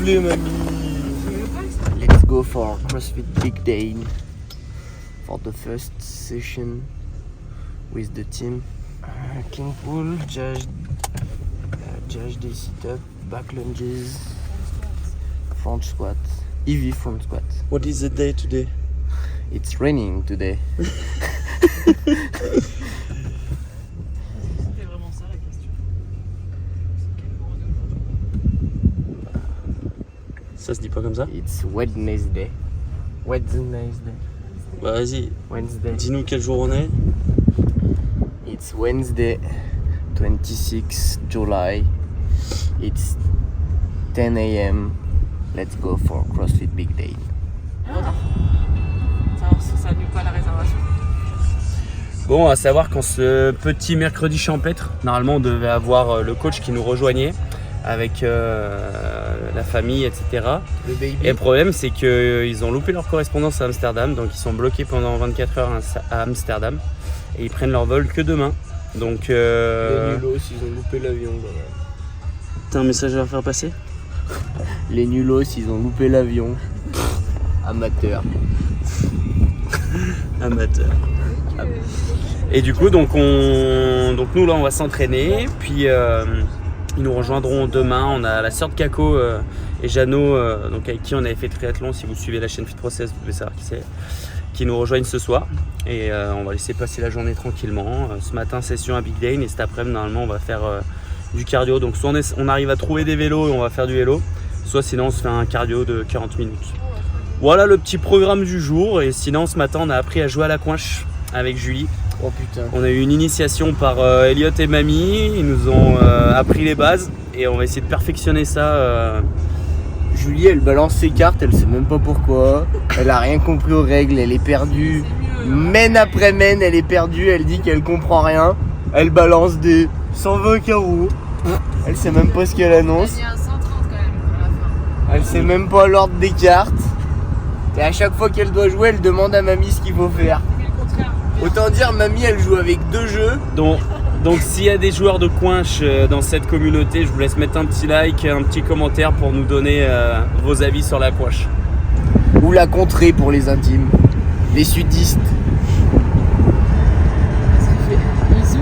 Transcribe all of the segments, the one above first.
saoulé, mamie. Let's go for CrossFit Big Day for the first session with the team. King pull, GHD sit-up, back lunges, front squat, EV front squat. What is the day today? It's raining today. C'était vraiment ça la question. Ça se dit pas comme ça? It's Wednesday. Wednesday. Bah vas-y, Wednesday. dis-nous quel jour on est. It's Wednesday, 26 July. It's 10 a.m. Let's go for CrossFit Big Day. Ça annule pas la réservation. Bon, à savoir qu'en ce petit mercredi champêtre, normalement on devait avoir le coach qui nous rejoignait avec la famille, etc. Le baby. Et le problème, c'est qu'ils ont loupé leur correspondance à Amsterdam, donc ils sont bloqués pendant 24 heures à Amsterdam et ils prennent leur vol que demain. Donc Les nulos, ils ont loupé l'avion. t'as un message à faire passer? Les nulos, ils ont loupé l'avion. Amateur. Amateur. Et du coup, donc nous là, on va s'entraîner, puis ils nous rejoindront demain. On a la sœur de Kako et Jeannot, donc avec qui on avait fait triathlon. Si vous suivez la chaîne Fit Process, vous pouvez savoir qui c'est, qui nous rejoignent ce soir. Et on va laisser passer la journée tranquillement. Ce matin, session à Big Day, et cet après-midi, normalement, on va faire du cardio. Donc soit on arrive à trouver des vélos et on va faire du vélo, soit sinon on se fait un cardio de 40 minutes. Voilà le petit programme du jour. Et sinon, ce matin, on a appris à jouer à la coinche avec Julie. Oh putain. On a eu une initiation par Elliot et Mamie. Ils nous ont appris les bases et on va essayer de perfectionner ça. Julie, elle balance ses cartes, elle sait même pas pourquoi. Elle a rien compris aux règles, elle est perdue. Mène après mène, elle est perdue, elle dit qu'elle comprend rien. Elle balance des 120 carreaux. Elle sait même pas ce qu'elle annonce. Il y a un 130 quand même à la fin. Elle sait même pas l'ordre des cartes. Et à chaque fois qu'elle doit jouer, elle demande à mamie ce qu'il faut faire. Mais le contraire. Autant dire, mamie, elle joue avec 2 jeux. Donc s'il y a des joueurs de coinche dans cette communauté, je vous laisse mettre un petit like, un petit commentaire pour nous donner vos avis sur la coinche. Ou la contrée pour les intimes. Les sudistes. Qu'est-ce qu'il fait? Bisous.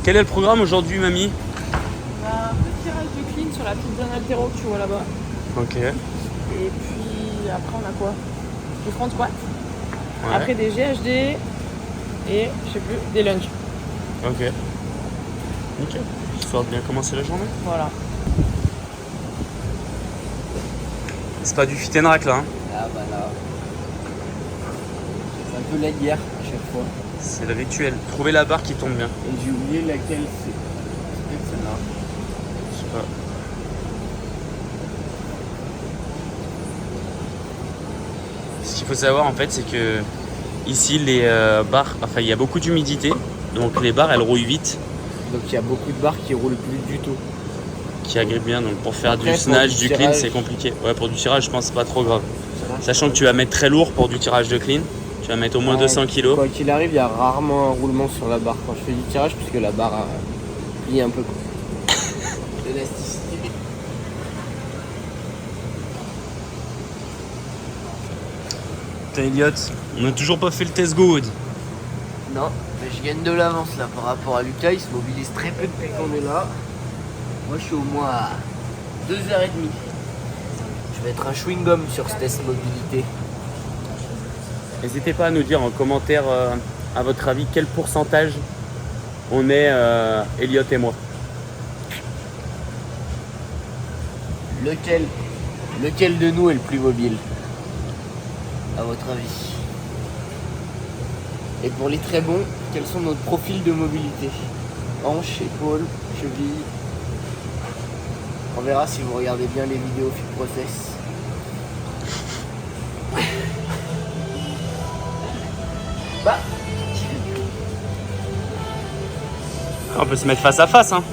Quel est le programme aujourd'hui, Mamie? On a un petit tirage de clean sur la petite zone altéro que tu vois là-bas. Ok. Et puis après on a quoi? Du front squat. Ouais. Après des GHD et je sais plus, des lunges. Ok. Nickel. Histoire de bien commencer la journée. Voilà. C'est pas du fit and rack là, hein. Ah bah là. C'est un peu la guerre à chaque fois. C'est le rituel. Trouver la barre qui tombe bien. Et j'ai oublié laquelle c'est. C'est peut-être celle-là. Je sais pas. Ce qu'il faut savoir en fait, c'est que ici les barres, enfin il y a beaucoup d'humidité, donc les barres elles rouillent vite, Donc il y a beaucoup de barres qui roulent plus du tout. qui agrippent bien. Donc pour faire Après, du pour snatch, du du clean, tirage. c'est compliqué. Ouais, pour du tirage, je pense que c'est pas trop grave. Sachant que tu vas mettre très lourd pour du tirage de clean. Tu vas mettre au moins Ouais, 200 kg. Quoi qu'il arrive, il y a rarement un roulement sur la barre quand je fais du tirage puisque la barre plie un peu. L'élasticité. Putain, Elliot, on n'a toujours pas fait le test good. Non, mais je gagne de l'avance là par rapport à Lucas, il se mobilise très peu depuis qu'on est là. Moi je suis au moins à 2h30. Je vais être un chewing-gum sur ce test mobilité. N'hésitez pas à nous dire en commentaire, à votre avis, quel pourcentage on est, Elliot et moi. Lequel de nous est le plus mobile? À votre avis? Et pour les très bons, quels sont nos profils de mobilité? Hanches, épaules, chevilles. On verra si vous regardez bien les vidéos Fit Process. Bah, On peut se mettre face à face, hein.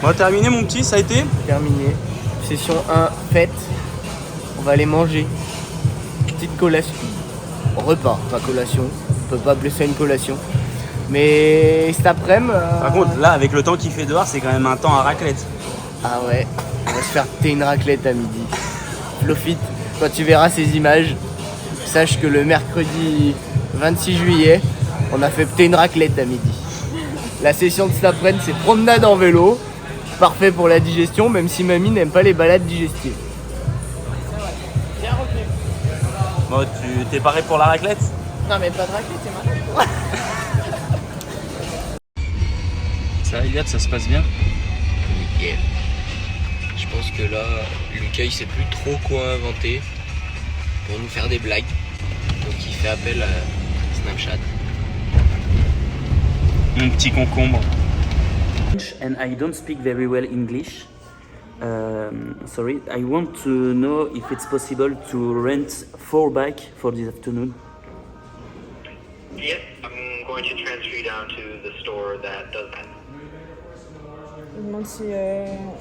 Bon, terminé mon petit, ça a été? Terminé. Session 1 faite. On va aller manger. Petite collation. Repas, pas collation. On peut pas appeler ça une collation. Mais cet après-midi. Par contre, là, avec le temps qu'il fait dehors, c'est quand même un temps à raclette. Ah ouais, on va se faire péter une raclette à midi. Flofit, quand tu verras ces images, sache que le mercredi 26 juillet, on a fait péter une raclette à midi. La session de cet après-midi, c'est promenade en vélo. Parfait pour la digestion, même si mamie n'aime pas les balades digestives. Bien retenu. Bon, tu t'es paré pour la raclette? Non mais pas de raclette, c'est mal. Ça va, Iliad, ça se passe bien? Nickel. Je pense que là, Lucas il sait plus trop quoi inventer pour nous faire des blagues. Donc il fait appel à Snapchat. Mon petit concombre. And I don't speak very well English. Sorry, I want to know if it's possible to rent 4 bikes for this afternoon. Yep, I'm going to transfer you down to the store that does that. Je me demande si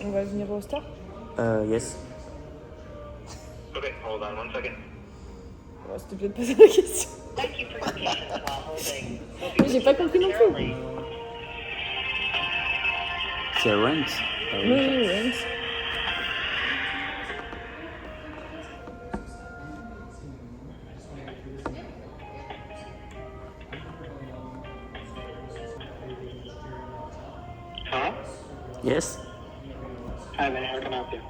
on va venir au store. Yes. Okay, hold on one second. Ouais, c'était peut-être pas ça la question. Thank you for your patience while holding. Mais j'ai pas compris non plus. C'est rent. Oui. Huh? Yes. Hi there, how can I help you?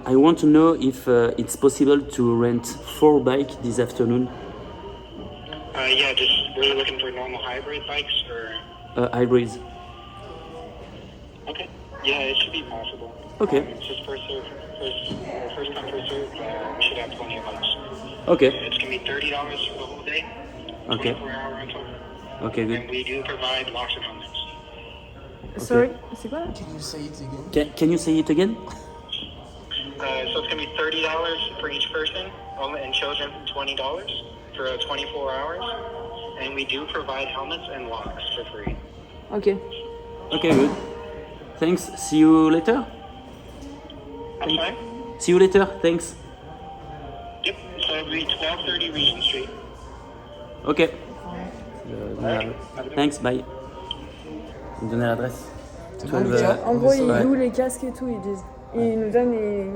I want to know if it's possible to rent 4 bikes this afternoon. Yeah, just were you looking for normal hybrid bikes or? Hybrids. Okay. Yeah, it should be possible. Okay. It's just first come, first serve. We should have plenty of bikes. Okay. It's gonna be $30 for the whole day. Okay. 24-hour rental. Okay, And good. we do provide locks and helmets. Sorry, c'est quoi là? Can you say it again? So it's gonna be $30 for each person, and children $20 for 24 hours. And we do provide helmets and locks for free. Ok. Okay, good. Thanks. See you later. I'm sorry? See you later. Thanks. Yep. So it'll be 1230 Regent Street. Ok. Thanks, bye. Vous me donnez l'adresse. En gros, ils Ouais. louent les casques et tout, ils disent. Ils nous donnent et.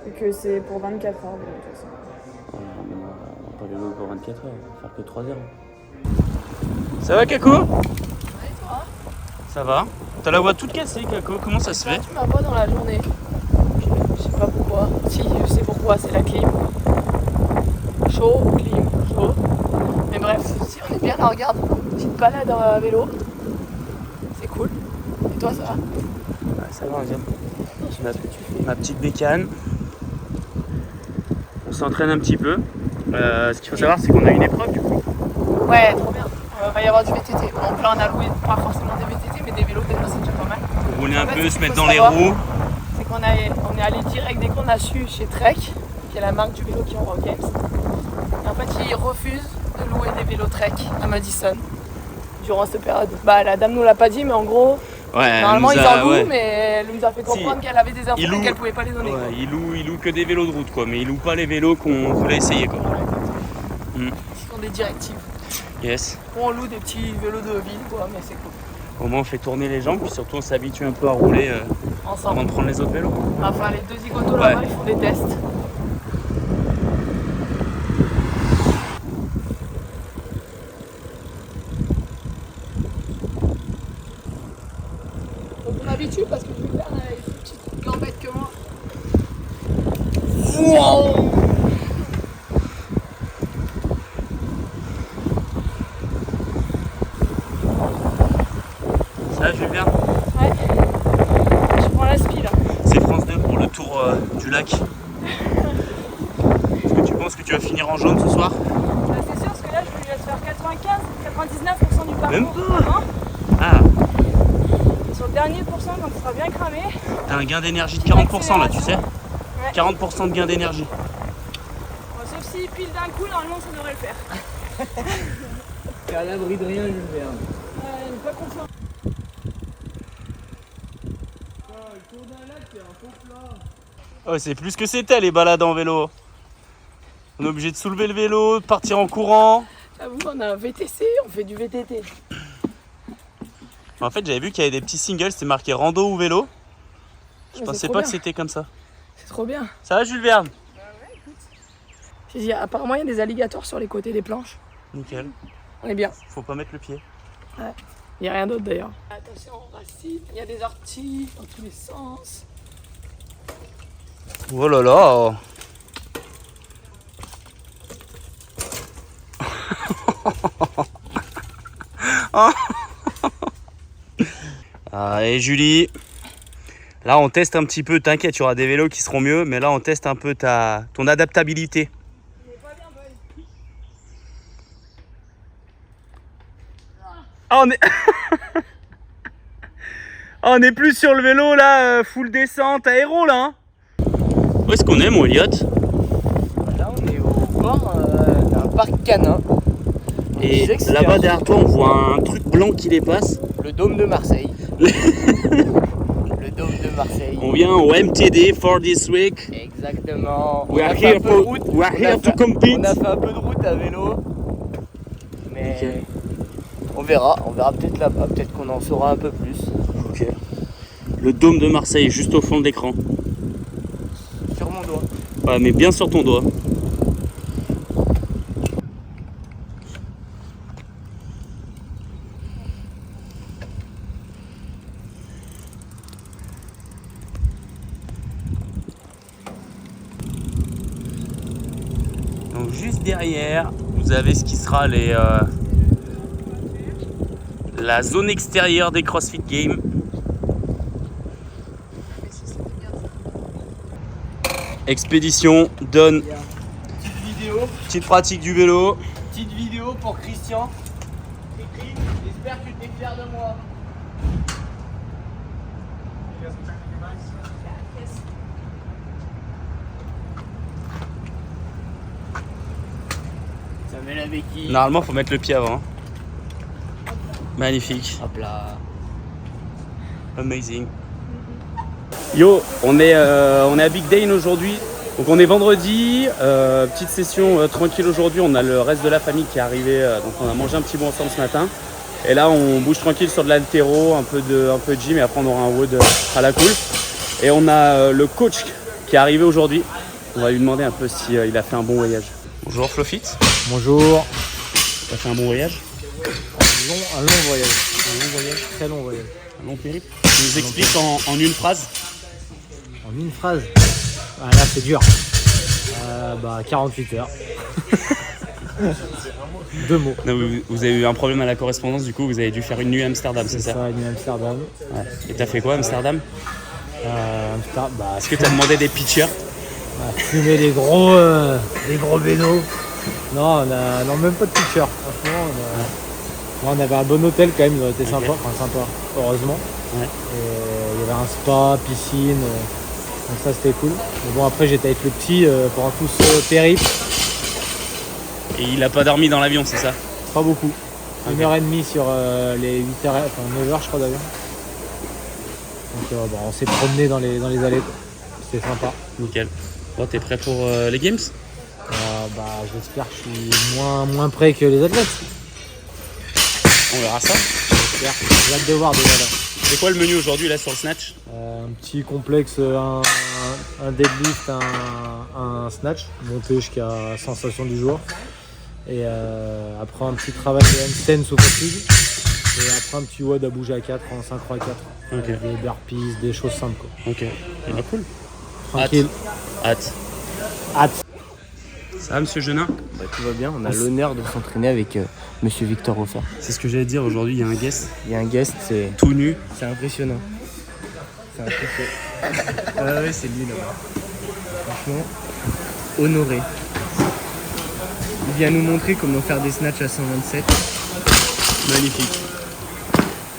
Et que c'est pour 24 heures. De toute façon. On va pas les louer pour 24 heures, on va faire que 3 heures. Ça va, Kako? Ouais, toi? Ça va. T'as la voix toute cassée, Kako, comment ça se fait? Tu m'as pas dans la journée. Je sais pas pourquoi. Si, je sais pourquoi, c'est la clim. Chaud, clim, chaud. Mais bref, si on est bien là, regarde. Petite balade à vélo. C'est cool. Et toi, ça va? Ouais, ça va, regarde. Ma petite bécane. On s'entraîne un petit peu. Ce qu'il faut savoir, c'est qu'on a une épreuve du coup. Ouais, trop bien. Va y avoir du VTT. Donc là, on a loué pas forcément des VTT, mais des vélos, déjà, c'est déjà pas mal. Pour rouler un En fait, peu, ce se qu'il mettre faut dans les savoir, roues. C'est qu'on est allé direct dès qu'on a su chez Trek, qui est la marque du vélo qui est en Rock Games. Et en fait, ils refusent de louer des vélos Trek à Madison durant cette période. Bah, la dame nous l'a pas dit, mais en gros, Ouais, normalement elle ils nous a- en louent, ouais. mais elle nous a fait comprendre qu'elle avait des infos ils louent- qu'elle pouvait pas les donner. Ouais, quoi. il loue que des vélos de route quoi, mais il loue pas les vélos qu'on voulait essayer quoi. Voilà, exactement. Mm. Ce sont des directives. Yes. On loue des petits vélos de ville, quoi, mais c'est cool. Au moins on fait tourner les jambes, puis surtout on s'habitue un peu à rouler Ensemble. avant de prendre les autres vélos. Enfin, les deux zigotos là-bas, Ouais. ils font des tests. Faut qu'on habitue parce que Julien a une petite gambette que moi. Ça, je vais bien. Ouais. Je prends la spi là. C'est France 2 pour le tour du lac. Est-ce que tu penses que tu vas finir en jaune ce soir? Bah, c'est sûr parce que là je lui laisse faire 95-99% du parcours. Même pas. Hein. Ah, Sur le dernier pourcent quand il sera bien cramé. t'as un gain d'énergie de 40% là, tu sais. Ouais. 40% de gain d'énergie. Bon, sauf s'il pile d'un coup, normalement ça devrait le faire. T'es à l'abri de rien, Jules Verne. Il n'est pas confiant. Oh, c'est plus que c'était les balades en vélo. On est obligé de soulever le vélo, de partir en courant. J'avoue, on a un VTC, on fait du VTT. En fait, j'avais vu qu'il y avait des petits singles, c'était marqué rando ou vélo. Je Mais pensais c'est trop pas bien. que c'était comme ça. C'est trop bien. Ça va, Jules Verne? Apparemment, il y a des alligators sur les côtés des planches. Nickel. On est bien. Faut pas mettre le pied. Il n'y a rien d'autre d'ailleurs. Attention aux racines, il y a des orties dans tous les sens. Oh là là. Allez Julie, là on teste un petit peu, t'inquiète, il y aura des vélos qui seront mieux, mais là on teste un peu ton adaptabilité. Ah, on est... Ah, on est plus sur le vélo là, full descente, aéro là hein. Où est-ce qu'on est mon Elliot? Là, on est au bord d'un parc canin. Et Tu sais que c'est là-bas un- derrière toi on voit un truc blanc qui dépasse. Le dôme de Marseille. Le dôme de Marseille. On vient au MTD for this week. Exactement. We On are a fait here un peu for- de route. we are On a here to fait- compete. On a fait un peu de route à vélo. Mais Ok. on verra peut-être là-bas, peut-être qu'on en saura un peu plus. Ok. Le dôme de Marseille, juste au fond de l'écran. Sur mon doigt. Ouais, mais bien sur ton doigt. Donc juste derrière, vous avez ce qui sera la zone extérieure des CrossFit Games. Expédition, donne, Petite vidéo. petite pratique du vélo. Petite vidéo pour Christian. Écrit, j'espère que tu es fier de moi. Ça met la béquille. Normalement, faut mettre le pied avant. Magnifique. Hop là. Amazing. Yo, on est à Big Dane aujourd'hui. Donc on est vendredi, petite session tranquille aujourd'hui. On a le reste de la famille qui est arrivé, donc on a mangé un petit bout ensemble ce matin. Et là on bouge tranquille sur de l'haltéro, un peu de gym et après on aura un wood à la cool. Et on a le coach qui est arrivé aujourd'hui. On va lui demander un peu si il a fait un bon voyage. Bonjour Flofit, Bonjour. t'as fait un bon voyage? Un long voyage. Un long voyage, très long voyage. Un long périple? Tu nous expliques en une phrase? En une phrase. Ah là c'est dur. 48 heures. 2 mots. Non, vous avez eu un problème à la correspondance, du coup vous avez dû faire une nuit à Amsterdam, c'est ça? Une Amsterdam. Ouais. Et t'as fait quoi à Amsterdam? Est-ce que t'as demandé des pitchers? Fumer des gros bédos. Non, non, même pas de pitcher. Franchement, on avait un bon hôtel quand même, il était sympa, sympa, heureusement. Ouais. Et il y avait un spa, piscine, donc ça c'était cool. Mais bon, après j'étais avec le petit pendant tout ce périple, Et il a pas dormi dans l'avion, c'est ça? pas beaucoup. Ok. 1h30 sur les 8h, enfin 9h je crois d'ailleurs. Donc on s'est promené dans les allées, quoi. C'était sympa. Nickel. Bon, t'es prêt pour les games? J'espère que je suis moins prêt que les athlètes. On verra ça. J'espère. J'ai hâte de voir déjà là. C'est quoi le menu aujourd'hui là sur le snatch? Un petit complexe, un deadlift, un snatch, monté jusqu'à sensation du jour. Et après un petit travail de handstand sous fatigue. Et après un petit WOD à bouger à 4 en synchro à 4. Ok. Avec des burpees, des choses simples quoi. Ok. Ah, cool. Tranquille. Hâte. Hâte. Ça va, monsieur Genin? Bah, tout va bien, on a l'honneur de s'entraîner avec monsieur Victor Hofer. C'est ce que j'allais dire aujourd'hui, il y a un guest Il y a un guest, c'est tout nu. impressionnant. C'est impressionnant. Ouais, c'est lui là-bas. Franchement, honoré. Il vient nous montrer comment faire des snatchs à 127. Magnifique.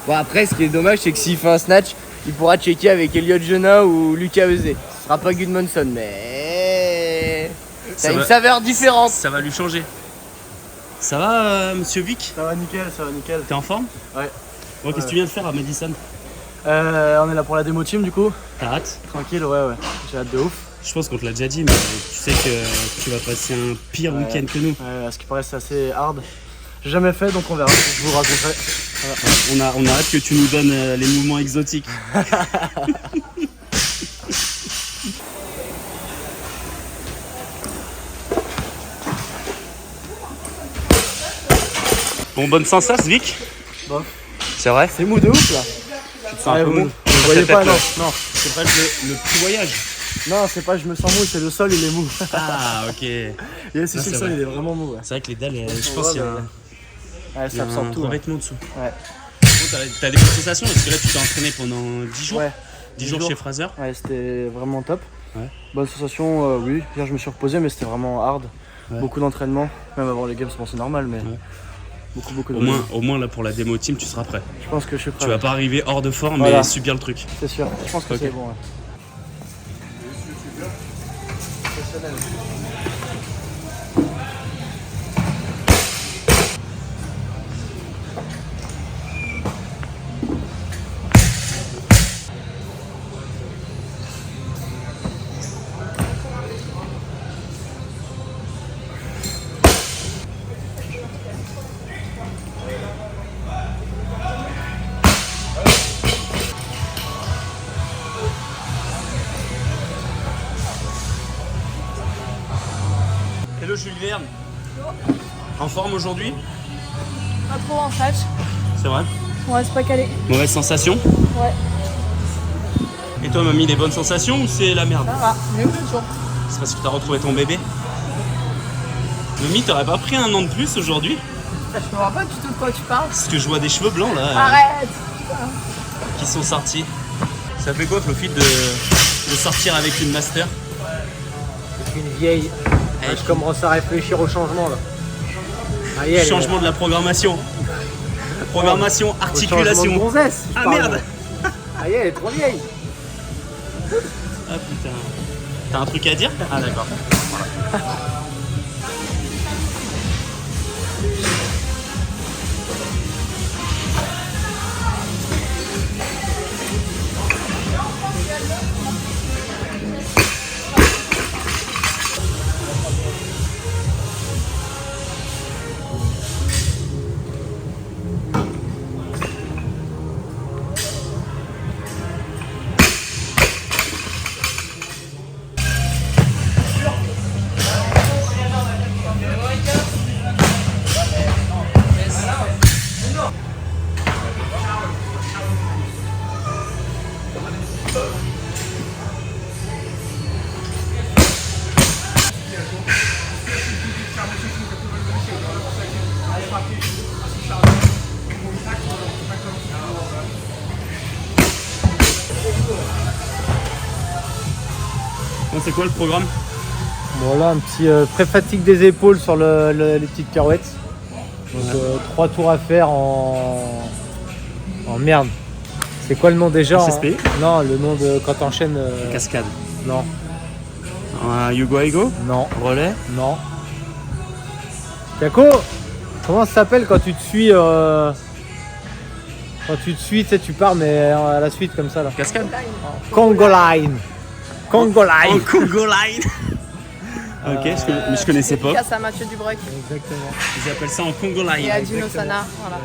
Bon, après, ce qui est dommage, c'est que s'il fait un snatch, il pourra checker avec Elliot Genin ou Lucas Eusé. Ce sera pas Gudmundsson, mais ça a une saveur différente. Ça va lui changer. Ça va, monsieur Vic? Ça va nickel, ça va nickel. T'es en forme? Ouais. Bon, qu'est-ce que tu viens de faire à Madison? On est là pour la démo team du coup. T'as hâte? Tranquille, ouais. J'ai hâte de ouf. Je pense qu'on te l'a déjà dit, mais tu sais que tu vas passer un pire week-end que nous. À ce qui paraît, c'est assez hard. J'ai jamais fait, donc on verra. Je vous raconterai. Voilà. On a hâte que tu nous donnes les mouvements exotiques. Bon, bonne sensation, Vic. Bon. C'est vrai? C'est mou de ouf là. Tu te sens un peu mou? Vous voyez pas, non. C'est pas le petit voyage. Non, c'est pas je me sens mou, c'est le sol, il est mou. Ah, ok. Et Non, le c'est sol, vrai. il est vraiment mou. Ouais, C'est vrai que les dalles, je pense qu'il y a un, ouais il y a ça absorbe un tout. Ouais. revêtement dessous. Ouais. Bon, t'as des bonnes sensations parce que là, tu t'es entraîné pendant 10 jours. Ouais. 10 jours chez Fraser. Ouais, c'était vraiment top. Ouais. Bonne sensation, oui. Hier, je me suis reposé, mais c'était vraiment hard. Ouais. Beaucoup d'entraînement. Même avant les games, c'est normal, mais Ouais. beaucoup de Au moins, là, pour la démo team, tu seras prêt. Je pense que je suis prêt. Tu vas pas arriver hors de forme Voilà. mais subir le truc. C'est sûr. Je pense que Ok. c'est bon. Ouais. Hello Jules Verne. En forme aujourd'hui? Pas trop en catch. C'est vrai? Ouais, c'est pas calé. Mauvaise sensation? Ouais. Et toi, mamie, des bonnes sensations ou c'est la merde? Ça va, mieux que toujours. C'est parce que t'as retrouvé ton bébé? Mamie, t'aurais pas pris un an de plus aujourd'hui? Je me vois pas du tout de quoi tu parles. Parce que je vois des cheveux blancs là Arrête. qui sont sortis. Ça fait quoi, Flofit, de sortir avec une master? Je suis une vieille. Hey, Je commence à réfléchir au changement là. Ah, yeah, Changement de la programmation. Programmation, articulation. Gonzesse, je Ah parle. merde! Ah yeah, elle est trop vieille. Ah putain. T'as un truc à dire? Ah d'accord. Bon, c'est quoi le programme? Bon là, un petit pré-fatigue des épaules sur les petites pirouettes. Donc 3 tours à faire en merde. C'est quoi le nom déjà? SSP? Non, le nom de quand t'enchaînes. Cascade. Non, Un Yugo Ego? non, Relais? non. Kako, comment ça s'appelle quand tu te suis quand tu te suis, tu sais, tu pars mais à la suite comme ça là. Cascade? Congo Line. Congo En Line. Congo Line. Ok, mais je connaissais pas. Casse à Mathieu Dubreuil Exactement. Ils appellent ça en Congo et Line. à Dino Sana. Voilà.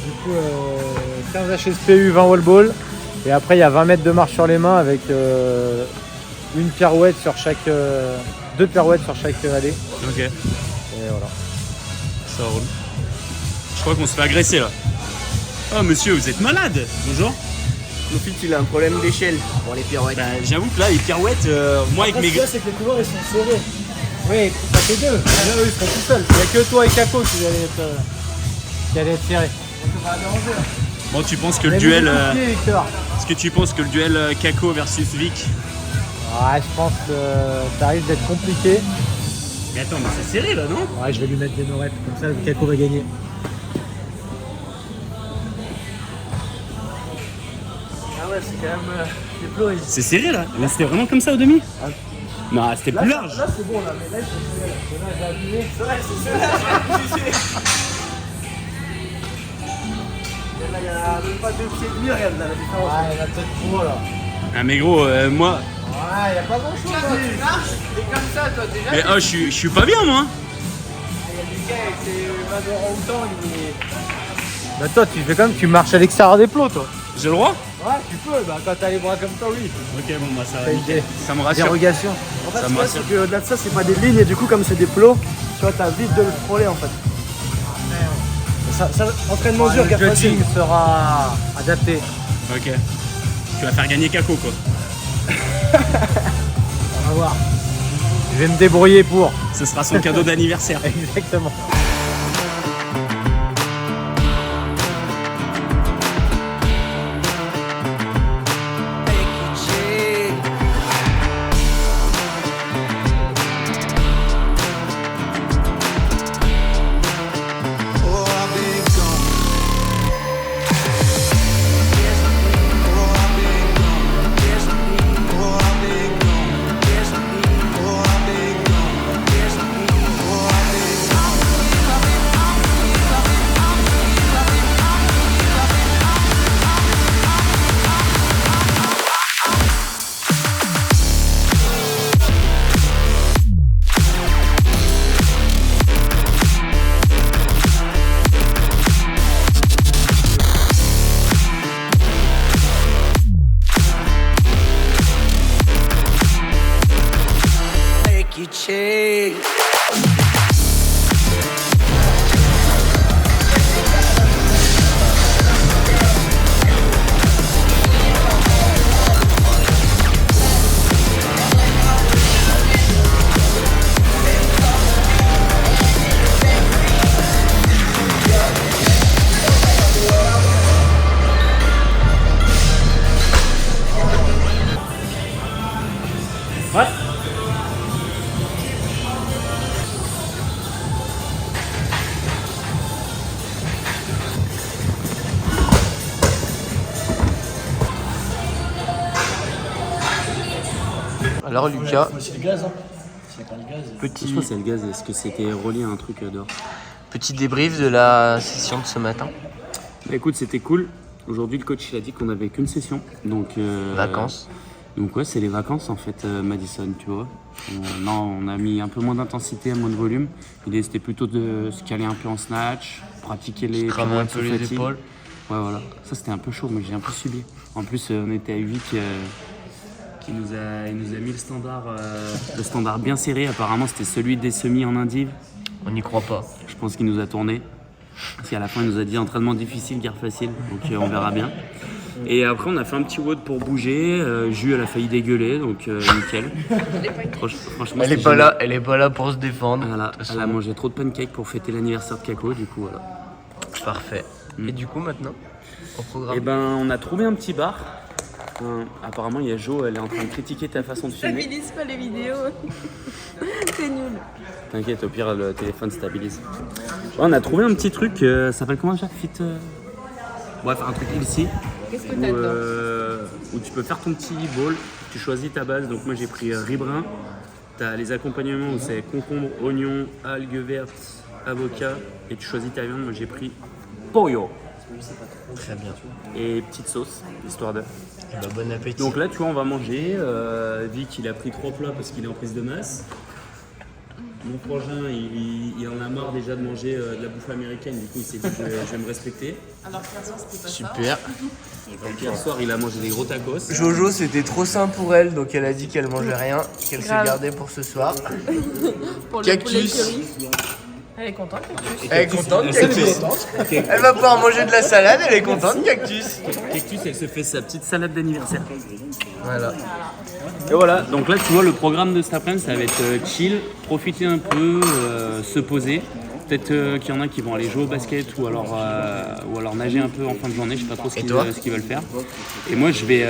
Du coup, 15 HSPU, 20 wall ball. Et après, il y a 20 mètres de marche sur les mains avec une pirouette sur chaque. 2 pirouettes sur chaque allée. Ok, Et voilà. ça roule. Je crois qu'on se fait agresser là. Oh monsieur, vous êtes malade. Bonjour. Flofit, il a un problème d'échelle pour les pirouettes. Bah, j'avoue que là, les pirouettes, moi avec mes gars. c'est que les couloirs ils sont serrés. Oui, ça fait deux. Là, eux, ils seront tout seuls. Il n'y a que toi et Kako qui allaient être serrés. Bon, tu penses que le Mais duel. vous êtes pieds, Victor. Est-ce que tu penses que le duel Kako versus Vic? Ouais, je pense que ça risque d'être compliqué. Mais attends, mais c'est serré là, non? Ouais, je vais lui mettre des no-reps, comme ça Kako va gagner. Ah ouais, c'est quand même déploré. C'est serré là. Là, c'était vraiment comme ça au demi? Non, c'était plus large. Là, c'est bon, là, mais là, j'ai abîmé. C'est vrai, c'est ça. il y a même pas 2 pieds et demi, regarde la différence. Ouais, il y en a peut-être trop là. Ah mais gros, moi... Ouais, il y a pas grand chose. Tu marches, t'es comme ça, toi, déjà. Mais oh, je suis pas bien moi. Il y a des gars avec ses mains d'orang-outan, Bah toi, tu fais comme tu marches à l'extérieur des plots, toi. J'ai le droit? Ouais, tu peux. Bah quand t'as les bras comme ça, oui. Ok, bon bah ça T'as va. idée. Ça me rassure. dérogation. En fait, Ça ce me qu'il y a, rassure. c'est qu'au-delà de ça, c'est pas des lignes et du coup, comme c'est des plots, tu vois, t'as vite de le frôler en fait. Ça, entraînement dur, Le gars, facile. judging sera adapté. Ok. Tu vas faire gagner Kako quoi. On va voir. Je vais me débrouiller pour. Ce sera son cadeau d'anniversaire. Exactement. Alors, Lucas, C'est le gaz, hein. C'est pas le gaz. petit, Je pense que c'est le gaz. Est-ce que c'était relié à un truc dehors? petit débrief de la session de ce matin. Bah, écoute, c'était cool. Aujourd'hui, le coach il a dit qu'on avait qu'une session. Donc, Vacances. Donc ouais, c'est les vacances en fait, Madison, tu vois. Non, on a mis un peu moins d'intensité, moins de volume. L'idée c'était plutôt de se caler un peu en snatch, pratiquer les Cramer un pirouettes peu sous les fatigue. épaules. Ouais voilà, ça c'était un peu chaud, mais j'ai un peu subi. En plus on était à Uvic il nous a mis le standard bien serré. Apparemment c'était celui des semis en indive. On n'y croit pas. Je pense qu'il nous a tourné. Parce qu'à la fin il nous a dit entraînement difficile, guerre facile. Donc on verra bien. Et après on a fait un petit WOD pour bouger. Jus elle a failli dégueuler, donc nickel. Franchement, Elle est c'était pas génial. là, elle est pas là pour se défendre. Voilà, De toute façon, elle a mangé trop de pancakes pour fêter l'anniversaire de Kako, du coup voilà. Parfait. Mm. Et du coup maintenant, au programme. Et ben on a trouvé un petit bar. Apparemment il y a Jo, elle est en train de critiquer ta façon de filmer. Stabilise pas les vidéos. C'est nul. T'inquiète, au pire le téléphone stabilise. Ouais, on a trouvé un petit truc, ça s'appelle comment déjà? Fit. Bref, un truc ici. Qu'est-ce que t'as dedans? Où tu peux faire ton petit bowl, tu choisis ta base. Donc moi j'ai pris riz brun. T'as les accompagnements où c'est concombre, oignon, algues vertes, avocat. Et tu choisis ta viande. Moi j'ai pris pollo Très bien. et petite sauce, histoire de. Et bah, bon appétit. Donc là tu vois on va manger. Vic il a pris 3 plats parce qu'il est en prise de masse. Mon frangin il en a marre déjà de manger de la bouffe américaine. Du coup il s'est dit je vais me respecter. Alors hier soir c'était pas ça. Super. Donc hier soir il a mangé des gros tacos. Jojo, c'était trop sain pour elle, donc elle a dit qu'elle mangeait rien, qu'elle se Grave. gardait pour ce soir. Pour le Cactus. poulet curry. Elle est contente, Cactus. Elle est contente, Cactus. Elle va pouvoir manger de la salade, elle est contente, Cactus. Cactus, elle se fait sa petite salade d'anniversaire. Voilà. Et voilà, donc là tu vois le programme de cet après-midi, ça va être chill, profiter un peu, se poser. Peut-être qu'il y en a qui vont aller jouer au basket ou alors nager un peu en fin de journée, je sais pas trop ce qu'ils veulent faire. Et moi je vais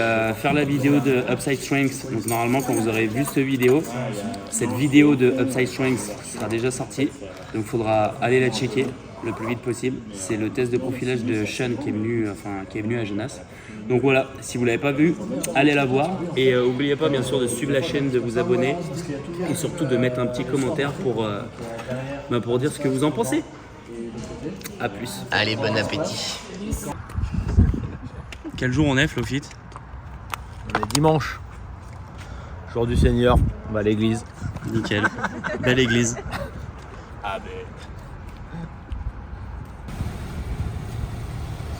faire la vidéo de Upside Strength. Donc normalement quand vous aurez vu cette vidéo de Upside Strength sera déjà sortie. Donc il faudra aller la checker le plus vite possible. C'est le test de profilage de Sean qui est venu à Genasse. Donc voilà, si vous ne l'avez pas vu, allez la voir. Et n'oubliez pas bien sûr de suivre la chaîne, de vous abonner et surtout de mettre un petit commentaire pour dire ce que vous en pensez. A plus. Allez, bon appétit. Quel jour on est, Flofit? On est dimanche. Jour du Seigneur, on va à l'église. Nickel. Belle église. Ah ben.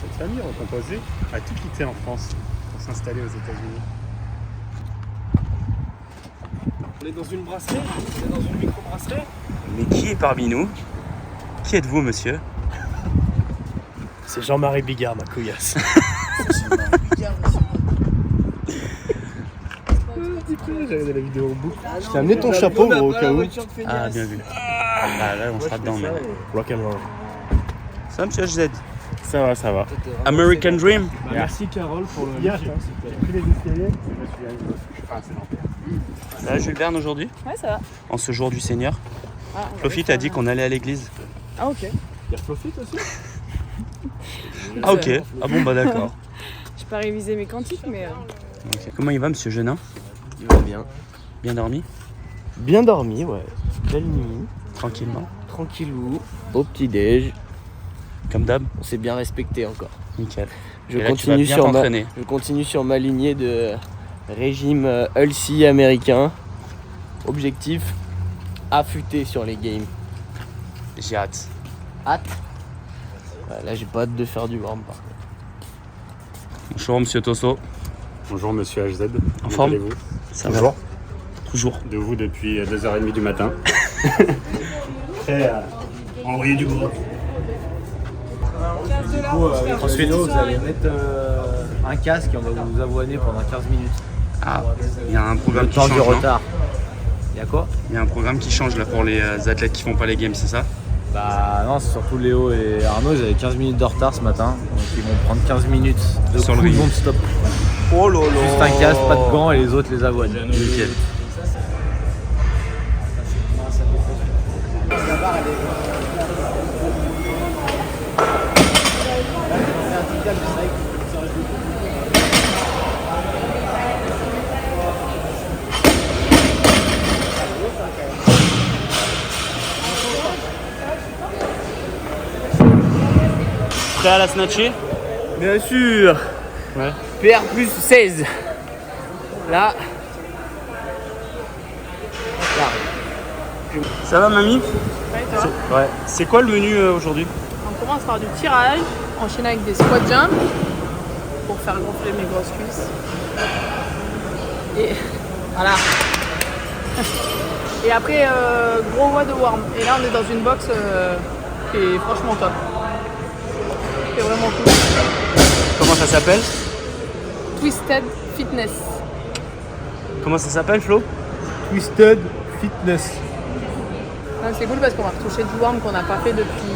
Cette famille recomposée a tout quitté en France pour s'installer aux États-Unis. On est dans une brasserie, on est dans une micro-brasserie. Mais qui est parmi nous? Qui êtes-vous, monsieur? C'est Jean-Marie Bigard, ma couillasse. J'avais la vidéo au bout. Je t'ai amené ton chapeau gros, au cas où. Ah, bien vu. Ah, là, on sera dedans, mais... Rock'n'roll. Ça va, monsieur HZ? Ça va, ça va. American Dream? Merci Carole pour le Hier, j'ai pris les escaliers, je me suis dit, je suis pas assez lent. Ça va, Jules Verne, aujourd'hui? Ouais, ça va. En ce jour du Seigneur? Ah, on va Flofit aller a dit qu'on allait à l'église. Ah, ok. Il y a Flofit aussi. Ah, ok. Ah bon, bah d'accord. J'ai pas révisé mes quantiques, mais. Ok. Comment il va, monsieur Genin? Il va bien. Bien dormi? Bien dormi, ouais. Belle nuit. Tranquillement? Tranquillou. Au petit-déj. Comme d'hab? On s'est bien respecté encore. Nickel. Je Et là, tu vas continue, bien sur ma... t'entraîner. Je continue sur ma lignée de régime healthy américain. Objectif, affûter sur les games. J'ai hâte. Hâte. Ouais, là j'ai pas hâte de faire du warm par contre. Bonjour, monsieur Tosso. Bonjour monsieur HZ. En forme? Comment allez-vous? Ça Toujours. va? Toujours. De vous depuis 2h30 du matin. Prêt à envoyer du gros. Ensuite, vous allez mettre un casque et on va vous avoiner pendant 15 minutes. Ah, il y a un programme Le qui temps change, du non? retard. Il y a quoi? Il y a un programme qui change là pour les athlètes qui font pas les games, c'est ça? Bah non, c'est surtout Léo et Arnaud, ils avaient 15 minutes de retard ce matin. Donc ils vont prendre 15 minutes de Sur le full ring. non-stop. Oh là là. Juste un casque, pas de gants et les autres les avoinent. Nickel. Prêt à la snatcher? Bien sûr. Ouais. PR plus 16. Là. Ça va, mamie? Ouais, toi. Ouais. C'est quoi le menu aujourd'hui? On commence par du tirage, enchaîné avec des squat jumps pour faire gonfler mes grosses cuisses. Et voilà. Et après, gros voie de warm. Et là, on est dans une box qui est franchement top. Qui est vraiment cool. Comment ça s'appelle? Twisted Fitness. Comment ça s'appelle, Flo? Twisted Fitness. Ouais, c'est cool parce qu'on va retoucher du warm qu'on n'a pas fait depuis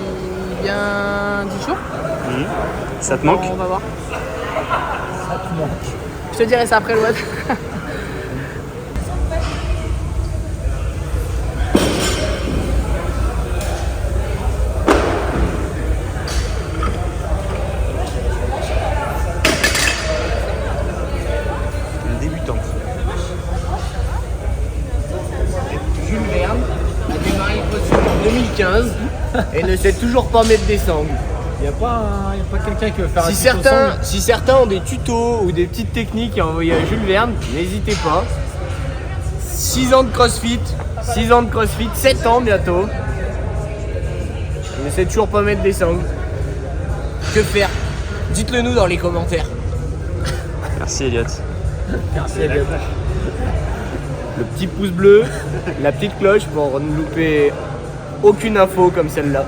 bien 10 jours. Ça te manque? On va voir. Je te dirai ça après le WOD. Une débutante. Jules Verne a démarré le crossfit en 2015 et ne sait toujours pas mettre des sangles. Il n'y a pas quelqu'un qui veut faire un Si tuto si certains ont des tutos ou des petites techniques à envoyer à Jules Verne, n'hésitez pas. 6 ans de crossfit, 7 ans bientôt. Il ne sait toujours pas mettre des sangles. Que faire? Dites-le nous dans les commentaires. Merci, Elliot. Merci Elliot. Le petit pouce bleu, la petite cloche pour ne louper aucune info comme celle-là.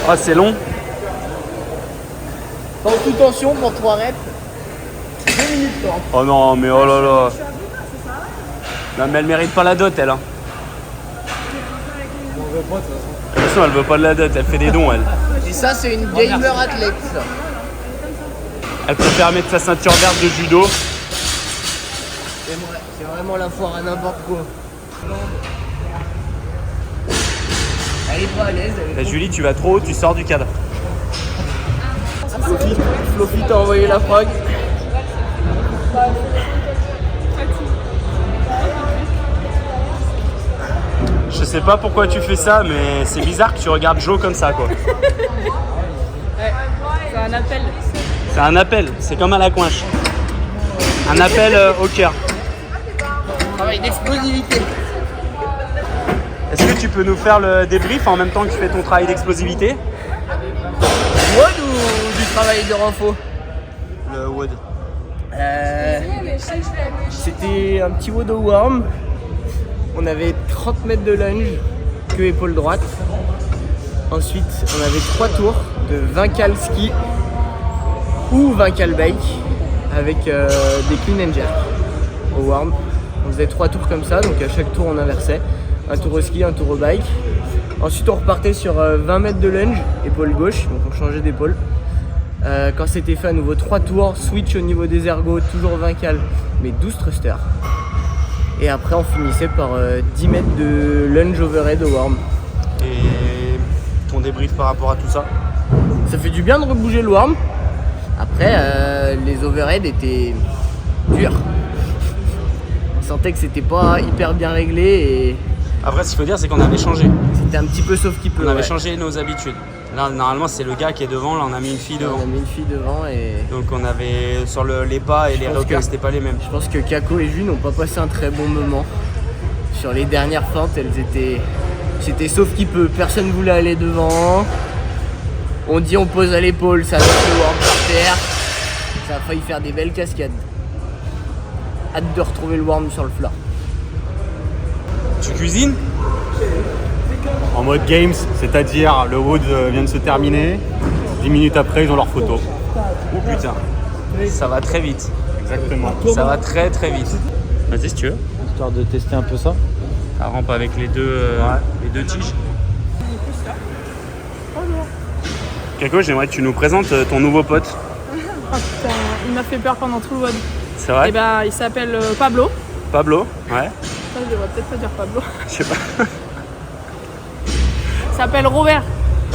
Ah, c'est long. Sans toute tension pour 3 reps. 2 minutes 30. Oh non, mais oh là là. Non, mais elle mérite pas la dot, elle. Hein. De toute façon, elle veut pas de la dot, elle fait des dons, elle. Et ça, c'est une gamer athlète, ça. Elle préfère mettre sa ceinture verte de judo. C'est vraiment la foire à n'importe quoi. Elle est pas à l'aise. Eh, Julie, tu vas trop haut, tu sors du cadre. Floppy t'a envoyé la frag. Je sais pas pourquoi tu fais ça, mais c'est bizarre que tu regardes Joe comme ça, quoi. Ouais, c'est un appel. C'est un appel, c'est comme à la coinche. Un appel au cœur. Travail d'explosivité. Est-ce que tu peux nous faire le débrief en même temps que tu fais ton travail d'explosivité? WOD ou du travail de renfo? Le WOD. C'était un petit WOD au worm. On avait 30 mètres de lunge, que épaule droite. Ensuite, on avait 3 tours de 20 cal ski ou 20 cal bike avec des clean and jerk au worm. On faisait 3 tours comme ça, donc à chaque tour on inversait. Un tour au ski, un tour au bike. Ensuite on repartait sur 20 mètres de lunge, épaule gauche, donc on changeait d'épaule. Quand c'était fait à nouveau 3 tours, switch au niveau des ergots, toujours 20 cal, mais 12 thrusters. Et après on finissait par 10 mètres de lunge overhead au worm. Et ton débrief par rapport à tout ça? Ça fait du bien de rebouger le worm. Après les overhead étaient durs. On sentait que c'était pas hyper bien réglé et Après, ce qu'il faut dire, c'est qu'on avait changé. c'était un petit peu sauf qui peut. On avait ouais. changé nos habitudes. Là, normalement, c'est le gars qui est devant. Là, on a mis une fille devant. On a mis une fille devant et Donc, on avait sur les pas et les pense reculs, que- c'était pas les mêmes. je pense que Kako et Jules n'ont pas passé un très bon moment. Sur les dernières fentes, c'était sauf qui peut. Personne voulait aller devant. On dit on pose à l'épaule, ça laisse le worm par terre. Ça a failli faire des belles cascades. Hâte de retrouver le worm sur le floor. Tu cuisines? En mode games, c'est-à-dire le WOD vient de se terminer. 10 minutes après, ils ont leur photo. Oh putain, ça va très vite. Exactement. Ça va très très vite. Vas-y si tu veux. Histoire de tester un peu ça. La rampe avec les deux tiges. Kako, j'aimerais que tu nous présentes ton nouveau pote. Oh putain, il m'a fait peur pendant tout le WOD. C'est vrai? Et ben, il s'appelle Pablo. Pablo? Ouais. Ça, je devrais peut-être pas dire Pablo. Je sais pas. Il s'appelle Robert.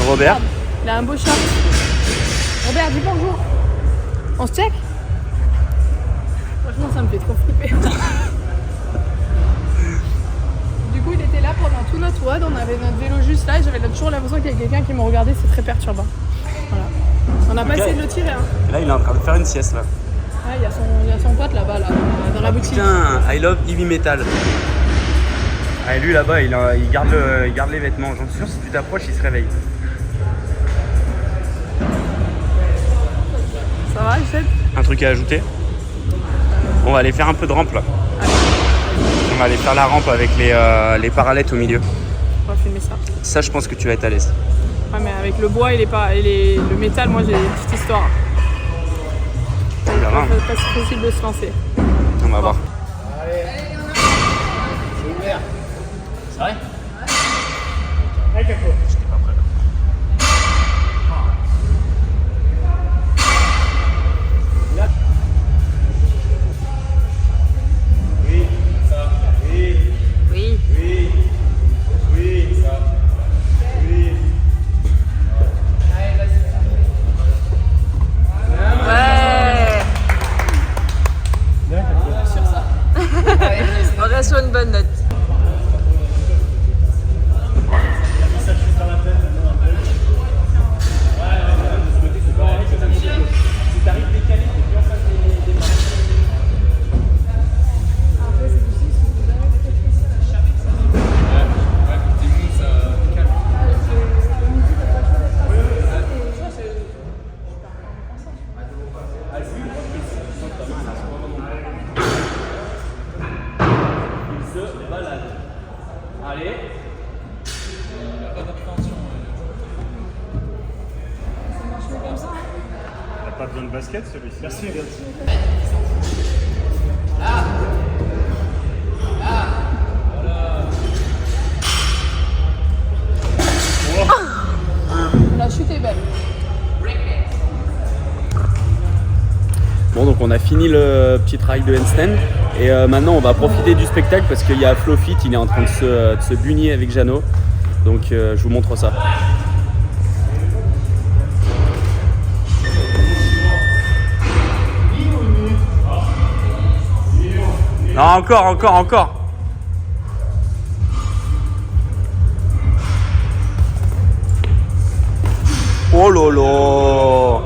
Robert? Il a un beau short. Robert, dis bonjour. On se check? Franchement, ça me fait trop flipper. Du coup, il était là pendant tout notre WOD. On avait notre vélo juste là et j'avais toujours l'impression qu'il y avait quelqu'un qui me regardait. C'est très perturbant. Voilà. On n'a pas Ok. essayé de le tirer. Hein. Et là, il est en train de faire une sieste là. Ah, il y a son pote là-bas, là, dans la boutique. Putain, I love heavy metal. Ah, et lui là-bas, il garde les vêtements. J'en suis sûr, si tu t'approches, il se réveille. Ça va, Michel? Un truc à ajouter? On va aller faire un peu de rampe là. On va aller faire la rampe avec les parallettes au milieu. On va filmer ça. Ça, je pense que tu vas être à l'aise. Ouais, mais avec le bois et le métal, moi j'ai une petite histoire. On verra. C'est pas si facile de se lancer. On va voir. C'est ouvert. C'est vrai? On reste sur une bonne note. T'as pas besoin de basket celui-ci? Merci. La chute est belle. Bon, donc on a fini le petit travail de handstand et maintenant on va profiter du spectacle parce qu'il y a Flowfit, il est en train de se bunyer avec Jeannot. Donc je vous montre ça. Non, encore. Oh lolo.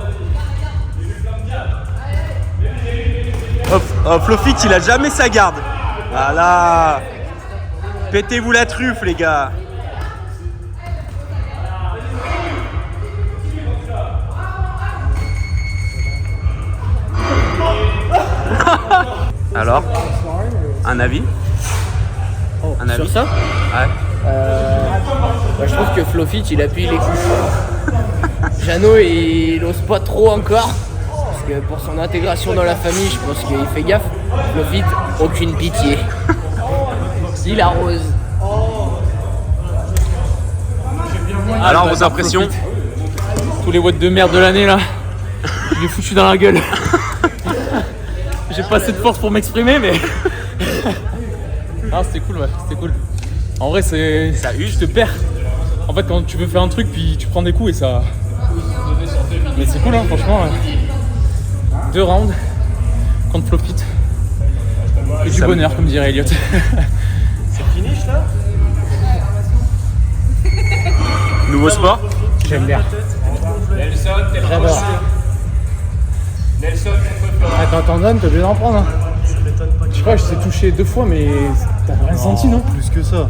Oh, Flofit, il a jamais sa garde. Voilà. Pétez-vous la truffe, les gars. Alors, un avis? Un avis Sur ça Ouais. Je trouve que Flofit il appuie les coups. Jeannot il ose pas trop encore. Parce que pour son intégration dans la famille, je pense qu'il fait gaffe. Flofit, aucune pitié. Il arrose. Alors, vos impressions? Tous les watts de merde de l'année là, je l'ai foutu dans la gueule. J'ai pas assez de force pour m'exprimer, mais. Ah, c'était cool, ouais, c'était cool. En vrai, c'est. Ça use. Je te perds. En fait, quand tu veux faire un truc, puis tu prends des coups et ça. Mais c'est cool, hein, franchement. 2 rounds contre Flofit. Et du Ça bonheur, comme dirait Elliot. Nouveau sport? J'aime bien. J'adore. Quand t'en donnes, t'es obligé d'en prendre. Hein. Je crois que je t'ai touché 2 fois, mais t'as rien senti, non? Plus que ça.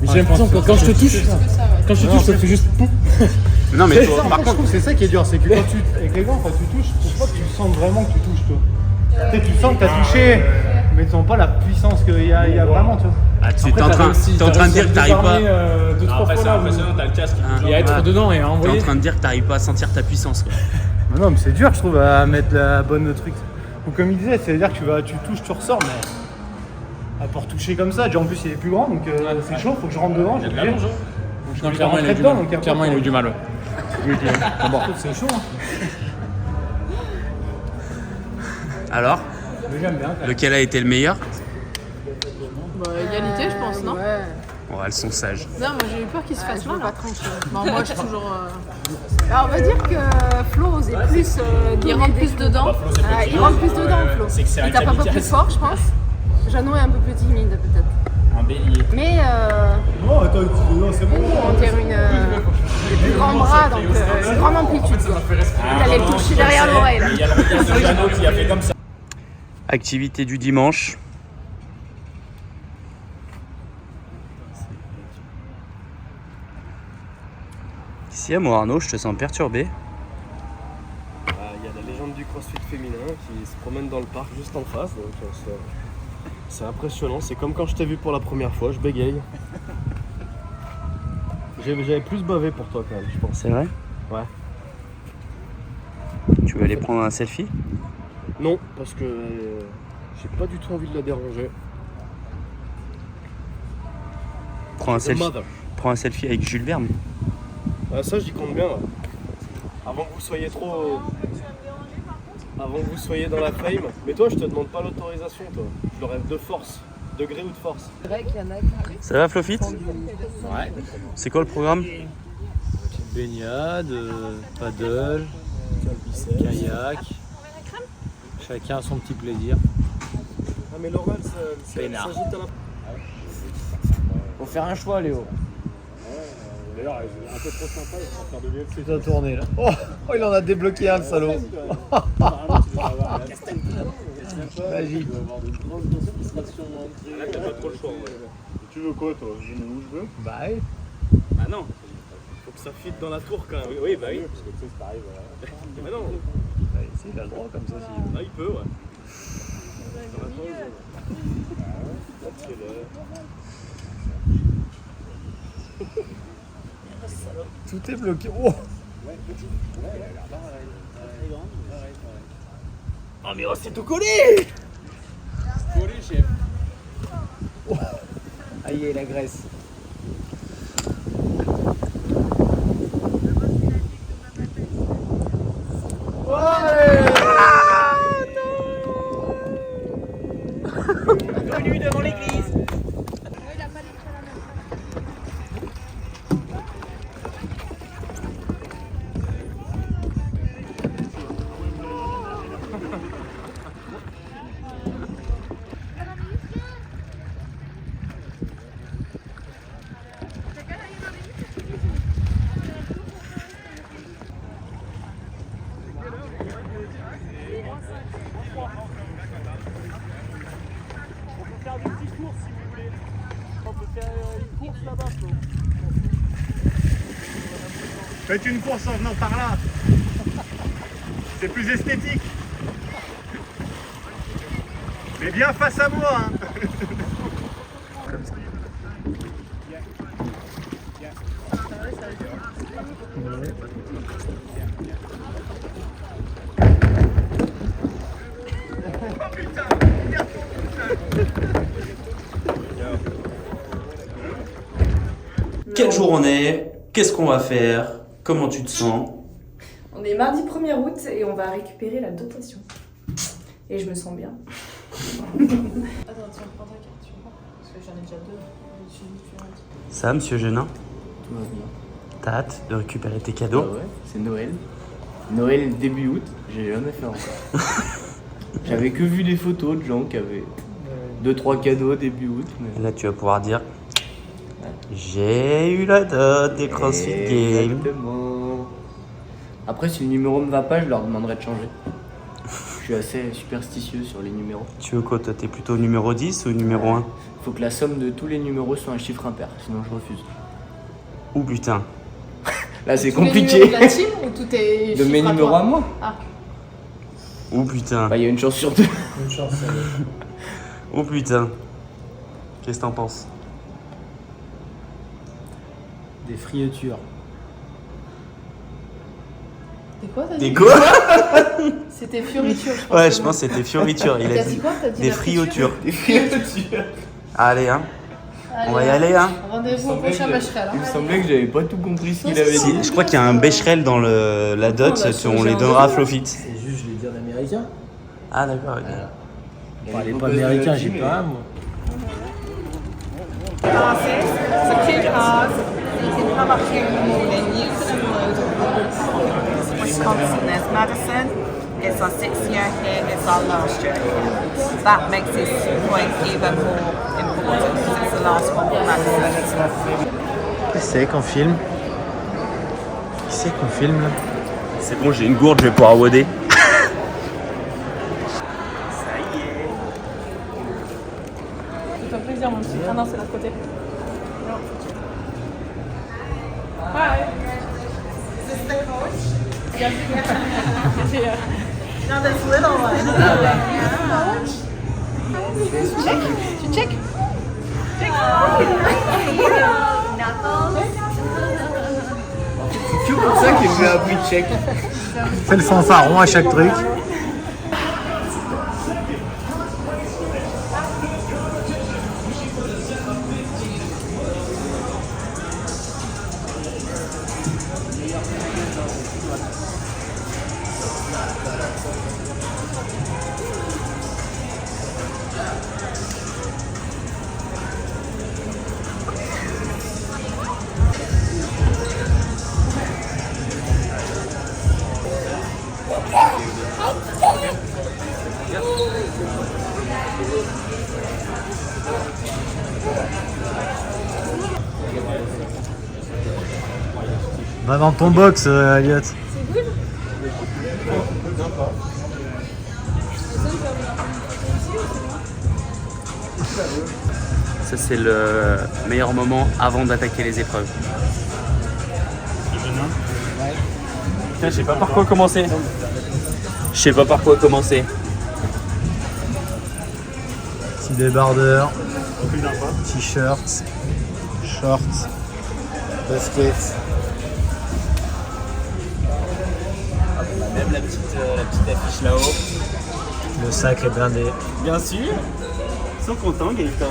Mais j'ai l'impression que quand je te touche, ça te fait juste pouf. Non, mais toi, Par contre, je trouve que c'est ça qui est dur, c'est que quand avec les gants, quand tu touches, faut pas que tu sentes vraiment que tu touches, toi. Tu sais, tu sens que t'as touché, mais tu sens pas la puissance qu'il y a vraiment, tu vois. Ah, t'es en train de dire que t'arrives pas. 2-3 fois là, t'as le casque. et à être dedans et à T'es en envoyer. train de dire que t'arrives pas à sentir ta puissance, quoi. Mais non, mais c'est dur, je trouve, à mettre la bonne truc. Ou comme il disait, c'est-à-dire que tu touches, tu ressors, mais pour toucher comme ça, déjà en plus il est plus grand, donc c'est chaud, faut que je rentre devant. Il y a de la j'ai longe, oublié. hein. Donc, je Non, peux clairement, il a rentrer eu du dedans, mal. donc après, Clairement, il a eu du mal, ouais. c'est chaud. Hein. Alors, Mais j'aime bien. lequel a été le meilleur? Égalité, je pense, non? Oh, elles sont sages. Non, moi j'ai eu peur qu'il se fasse mal. Bon, moi je suis toujours. Alors, on va dire que Flo osait plus. Il rentre plus dedans. Il rentre plus dedans, Flo. Il tape un peu plus fort, je pense. Jeannot est un peu plus timide, peut-être. Un bélier. Mais Non, attends, non, c'est bon. on tire des plus grands bras, donc une grande amplitude. Quoi. Il allait le toucher derrière l'oreille. Là. Il y a le regard de Jeannot qui a fait comme ça. Activité du dimanche. Ici à Morano, je te sens perturbé. Il y a la légende du crossfit féminin qui se promène dans le parc juste en face, donc c'est impressionnant. C'est comme quand je t'ai vu pour la première fois, je bégaye. J'avais plus bavé pour toi quand même, je pense. C'est vrai? Ouais. Tu veux aller prendre un selfie? Non, parce que j'ai pas du tout envie de la déranger. Prends un The selfie. mother. Prends un selfie avec Jules Verne. Ah, ça j'y compte bien. Ouais. Avant que vous soyez trop... Avant que vous soyez dans la fame. Mais toi je te demande pas l'autorisation toi. Je le rêve de force. Degré ou de force. Ça va, Flofit? Ouais. C'est quoi le programme? Petite baignade, paddle, kayak. Chacun son petit plaisir. Ah mais l'oral ça s'ajoute à la... Faut faire un choix, Léo. D'ailleurs, un peu trop sympa, il va faire de l'UFC. C'est à tourner là. Oh, il en a débloqué un, le salaud. Magique. Là t'as pas trop le choix. Ouais. Tu veux quoi, toi? Je mets où je veux? Bah oui. Ah non, faut que ça fitte dans la tour quand même. Oui, bah oui. Parce que tu sais, ça arrive. Mais non, Il a le droit comme ça s'il veut. là il peut, ouais. Tout est bloqué. Oh. Oh, mais oh, c'est tout collé! Aïe, la graisse. Devant l'église. Faites une course en venant par là. C'est plus esthétique. Mais bien face à moi. Hein. Quel jour on est? Qu'est-ce qu'on va faire? Comment tu te sens? On est mardi 1er août et on va récupérer la dotation. Et je me sens bien. Attends, tiens, prends ta carte, tu vois. Parce que j'en ai déjà deux. Ça, monsieur Genin, Tout va bien. t'as hâte de récupérer tes cadeaux? Ah ouais, c'est Noël. Noël début août, j'ai jamais fait encore. J'avais que vu des photos de gens qui avaient 2-3 cadeaux début août. Et là, tu vas pouvoir dire j'ai eu la dot des CrossFit Games. Exactement. Après, si le numéro me va pas, je leur demanderai de changer. Je suis assez superstitieux sur les numéros. Tu veux quoi, toi? T'es plutôt numéro 10 ou numéro 1? Faut que la somme de tous les numéros soit un chiffre impair, sinon je refuse. Ouh putain. Là, c'est Tous les compliqué. numéros de la team ou tout est De mes chiffre à numéros toi à moi. Ah. Ouh putain. Bah, il y a une chance sur deux. Une chance. Oh putain. Qu'est-ce que t'en penses? Des frietures. T'es quoi, t'as dit? Des quoi? C'était fioriture, je pense. Ouais, je pense que c'était fioriture. Il a T'as dit dit quoi? T'as dit des la friture? friotures. Allez, hein. On va y aller, hein. Rendez-vous au prochain Becherel. Il me semblait que j'avais pas tout compris ce qu'il avait dit. Je crois qu'il y a un Becherel dans la dot, on les donnera à Flofit. C'est juste, je vais dire d'américain. Ah d'accord, ok. Parlez pas américain, j'ai pas un, moi. Wisconsin, there's Madison. It's our 6th year here, it's our last year here. That makes this point even more important because it's the last one for Madison. Qui c'est qu'on filme? Qui c'est qu'on filme là? C'est bon, j'ai une gourde, je vais pouvoir woder. Fais-toi plaisir, mon petit. Ah non, c'est l'autre côté. Hi. Now this little one. Tu check? C'est que pour ça que j'ai appris tchèque. Fais le fanfaron à chaque truc. Va dans ton box, Elliot. Ça c'est le meilleur moment avant d'attaquer les épreuves. Putain, je sais pas par quoi commencer. Je sais pas par quoi commencer. Petit débardeur, t-shirt, shorts, basket. Même la petite affiche là-haut. Le sac est blindé. Bien sûr. Ils sont contents, Gaëtan.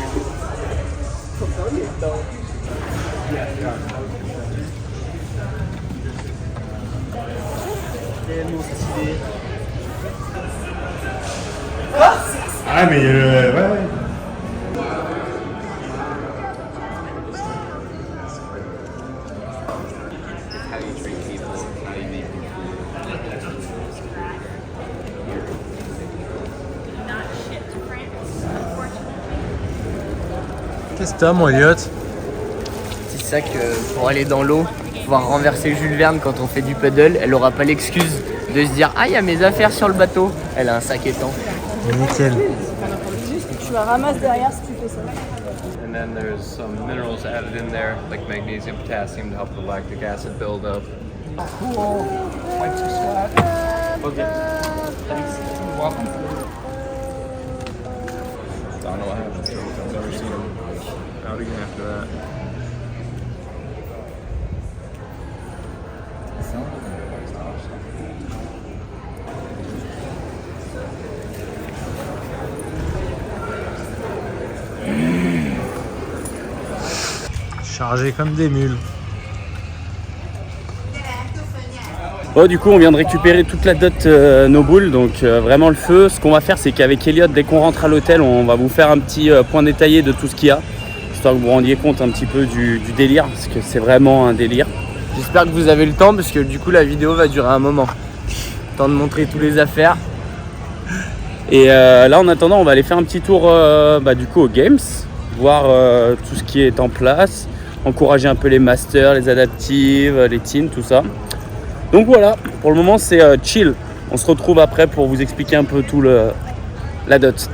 Tellement stylé. Ah, mais ouais. Qu'est-ce que t'as, mon Elliot? Petit sac pour aller dans l'eau, pouvoir renverser Jules Verne quand on fait du paddle. Elle aura pas l'excuse de se dire ah, il y a mes affaires sur le bateau. Elle a un sac étanche. Nickel. Tu la ramasses derrière si tu fais ça. and then there's some minerals added in there, like magnesium, potassium, to help the lactic acid build up. Cool. Like to squat. Okay. Thanks. You're welcome. I don't know what happened to him. I've never seen him out again after that. Chargé comme des mules. Bon, du coup on vient de récupérer toute la dot No Bull, donc vraiment le feu. Ce qu'on va faire, c'est qu'avec Elliot, dès qu'on rentre à l'hôtel, on va vous faire un petit point détaillé de tout ce qu'il y a, histoire que vous vous rendiez compte un petit peu du délire, parce que c'est vraiment un délire. J'espère que vous avez le temps parce que du coup la vidéo va durer un moment. Temps de montrer toutes les affaires. Et là en attendant, on va aller faire un petit tour du coup aux Games, voir tout ce qui est en place, encourager un peu les masters, les adaptives, les teams, tout ça. Donc voilà, pour le moment c'est chill. On se retrouve après pour vous expliquer un peu tout la dot.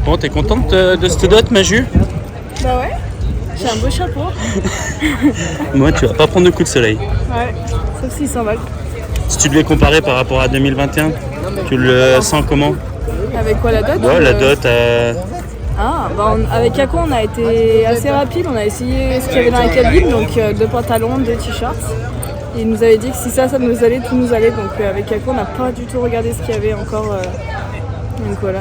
Bon, t'es contente de cette dot, Maju? Bah ouais, j'ai un beau chapeau. Moi, tu vas pas prendre de coup de soleil. Ouais, sauf s'il s'envole. Si tu devais comparer par rapport à 2021, tu le sens comment? Avec quoi, la dot? Ouais, la dot. Avec Kako, on a été assez rapide. On a essayé ce qu'il y avait dans la cabine, donc 2 pantalons, 2 t-shirts. Et il nous avait dit que si ça nous allait, tout nous allait. Donc avec Kako, on n'a pas du tout regardé ce qu'il y avait encore. Donc voilà.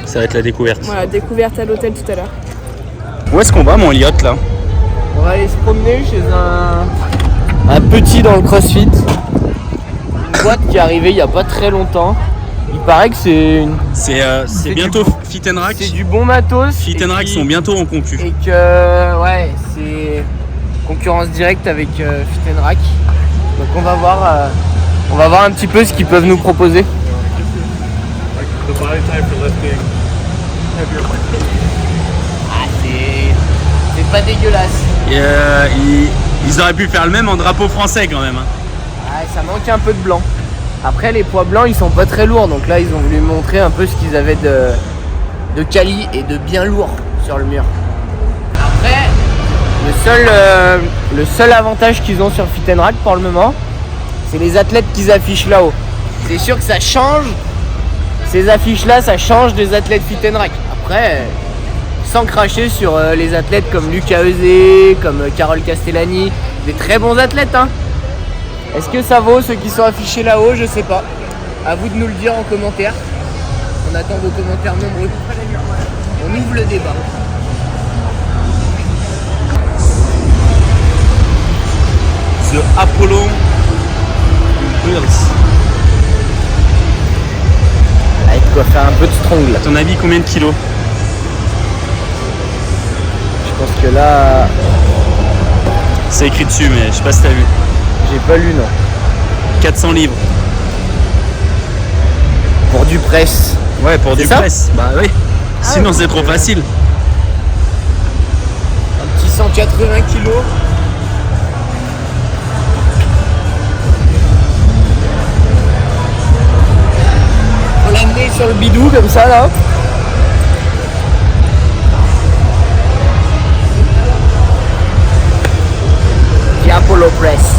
Ça va être la découverte. Voilà, découverte à l'hôtel tout à l'heure. Où est-ce qu'on va, mon Elliot, là? On va aller se promener chez un petit dans le CrossFit. Une boîte qui est arrivée il n'y a pas très longtemps. Il paraît que c'est bientôt Fit and Rack. C'est du bon matos. Fit and Rack sont bientôt en concu. Et que ouais, c'est concurrence directe avec Fit and Rack. Donc on va voir un petit peu ce qu'ils peuvent nous proposer. C'est pas dégueulasse. Et, ils auraient pu faire le même en drapeau français quand même. Ouais, ça manque un peu de blanc. Après les poids blancs ils sont pas très lourds, donc là ils ont voulu montrer un peu ce qu'ils avaient de quali et de bien lourd sur le mur. Après le seul avantage qu'ils ont sur Fit and Rack pour le moment, c'est les athlètes qu'ils affichent là-haut. C'est sûr que ça change, ces affiches là ça change des athlètes Fit and Rack. Après sans cracher sur les athlètes comme Lucas Eusé, comme Carole Castellani, des très bons athlètes hein. Est-ce que ça vaut ceux qui sont affichés là-haut? Je sais pas. À vous de nous le dire en commentaire. On attend vos commentaires nombreux. On ouvre le débat. The Apollo Wheels. Là, il doit faire un peu de strong là. À ton avis, combien de kilos? Je pense que là... C'est écrit dessus, mais je sais pas si t'as vu. J'ai pas lu, non. 400 livres. Pour du press. Ouais, pour du ça press. Bah oui. Sinon, c'est trop facile. Un petit 180 kilos. On l'amener sur le bidou comme ça là. The Apollo Press.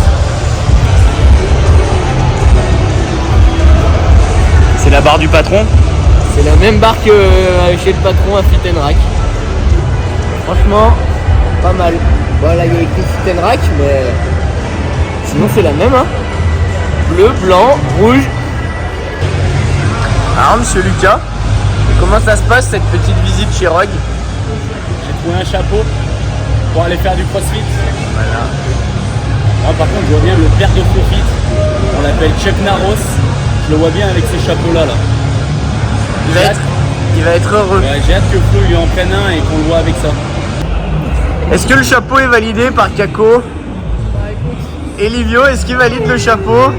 C'est la barre du patron. C'est la même barre que chez le patron à Fit and Rack. Franchement, pas mal. Bon là il y a écrit Fit and Rack, mais sinon c'est la même hein. Bleu, blanc, rouge. Alors monsieur Lucas, comment ça se passe cette petite visite chez Rogue? J'ai trouvé un chapeau pour aller faire du crossfit. Voilà. Moi, par contre, je vois bien le père de Profit. On l'appelle Chuck Narros. Je le vois bien avec ces chapeaux-là. Là. Il va être heureux. Ouais, j'ai hâte que Flo lui en prenne un et qu'on le voit avec ça. Est-ce que le chapeau est validé par Kako? Et Livio, est-ce qu'il valide le chapeau?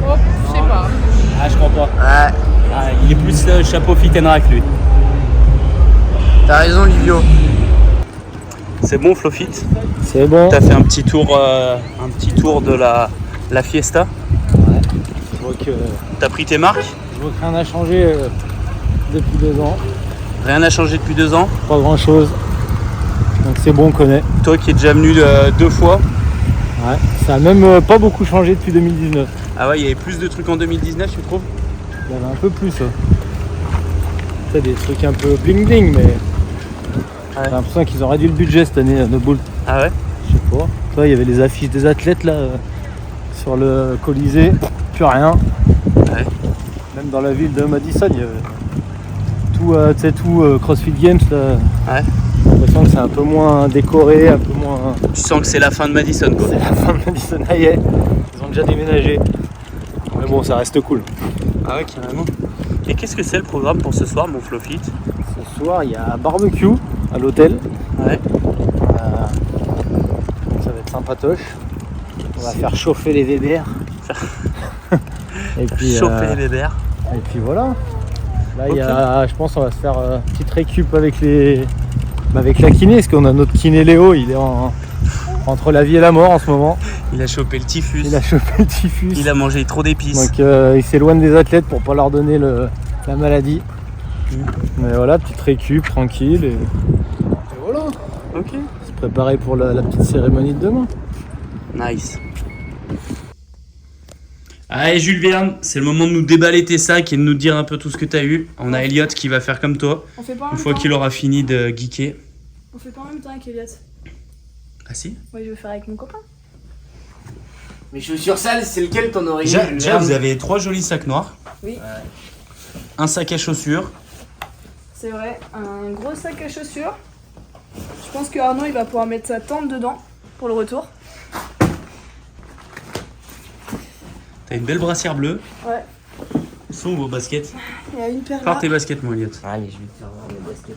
Oh, je sais pas. Ah, je crois pas. Ouais. Ah, il est plus chapeau Fit and Rack, lui. T'as raison Livio. C'est bon, Flofit? C'est bon. T'as fait un petit tour de la Fiesta? Ouais. Je vois que... T'as pris tes marques? Je Donc rien n'a changé depuis 2 ans. Rien n'a changé depuis 2 ans. Pas grand chose. Donc c'est bon, on connaît. Toi qui es déjà venu 2 fois. Ouais, ça a même pas beaucoup changé depuis 2019. Ah ouais, il y avait plus de trucs en 2019, tu trouves? Il y avait un peu plus. C'est des trucs un peu bling bling, mais j'ai l'impression qu'ils ont réduit le budget cette année, No Bull. Ah ouais? Je sais pas. Toi, il y avait les affiches des athlètes là sur le Colisée, plus rien. Ouais. Même dans la ville de Madison, il y avait tout CrossFit Games là. Ouais. J'ai l'impression que c'est un peu moins décoré, un peu moins. Tu sens que c'est la fin de Madison quoi. C'est la fin de Madison, ah yeah. Ils ont déjà déménagé. Mais bon, ça reste cool. Ah ouais, carrément. Et qu'est-ce que c'est le programme pour ce soir, mon Flowfit? Ce soir, il y a barbecue à l'hôtel. Ouais. Ça va être sympatoche. On va faire chauffer les Weber. Et puis, chauffer les Weber. Et puis voilà. Là, il y a, je pense qu'on va se faire une petite récup avec la kiné, parce qu'on a notre kiné Léo, il est entre la vie et la mort en ce moment. Il a chopé le typhus. Il a mangé trop d'épices. Donc il s'éloigne des athlètes pour pas leur donner la maladie. Mais voilà, petite récup, tranquille. Et voilà. Ok. Se préparer pour la petite cérémonie de demain. Nice. Allez Jules Verne, c'est le moment de nous déballer tes sacs et de nous dire un peu tout ce que t'as eu. On a Elliot qui va faire comme toi. On fait pas en Une même fois temps. qu'il aura fini de geeker. On fait pas en même temps avec Elliot. Ah si? Moi je vais faire avec mon copain. Mes chaussures sales, c'est lequel ton origine? Déjà vous avez 3 jolis sacs noirs. Oui. Un sac à chaussures. C'est vrai, un gros sac à chaussures. Je pense que Arnaud il va pouvoir mettre sa tente dedans pour le retour. T'as une belle brassière bleue. Ouais. Où sont vos baskets? Il y a une paire là. Pars tes baskets mon Elliot. Allez, je vais te faire voir mes baskets.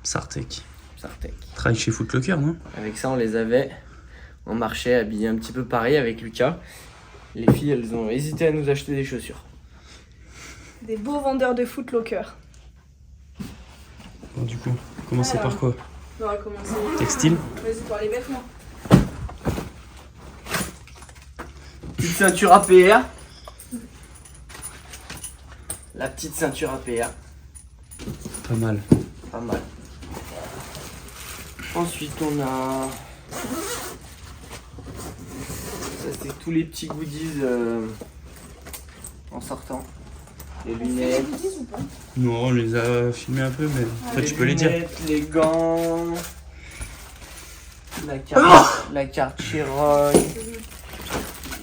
Sartek. Sartek. Travaille chez Footlocker, non? Avec ça, on les avait. On marchait habillés un petit peu pareil avec Lucas. Les filles, elles ont hésité à nous acheter des chaussures. Des beaux vendeurs de Footlocker. Bon, du coup, commencer Alors, par quoi? On va commencer. Textile? Vas-y, par les vêtements. Petite ceinture APR. La petite ceinture APR. Pas mal. Pas mal. Ensuite, on a... Ça, c'est tous les petits goodies en sortant. Les lunettes. Non, on les a filmés un peu, mais en fait, tu peux les dire. Les gants. La carte Chiron.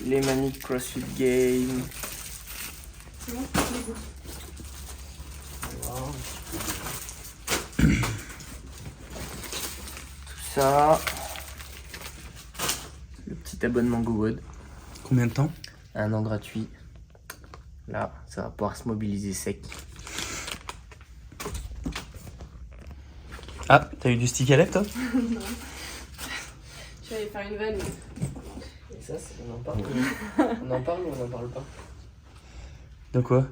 Les maniques CrossFit Game. Tout ça. Le petit abonnement GoWood. Combien de temps? 1 an gratuit. Là, ça va pouvoir se mobiliser sec. Ah, t'as eu du stick à lèvres toi? Non. Je vais aller faire une vanne. Et ça, on en parle. On en parle ou on en parle pas? De quoi?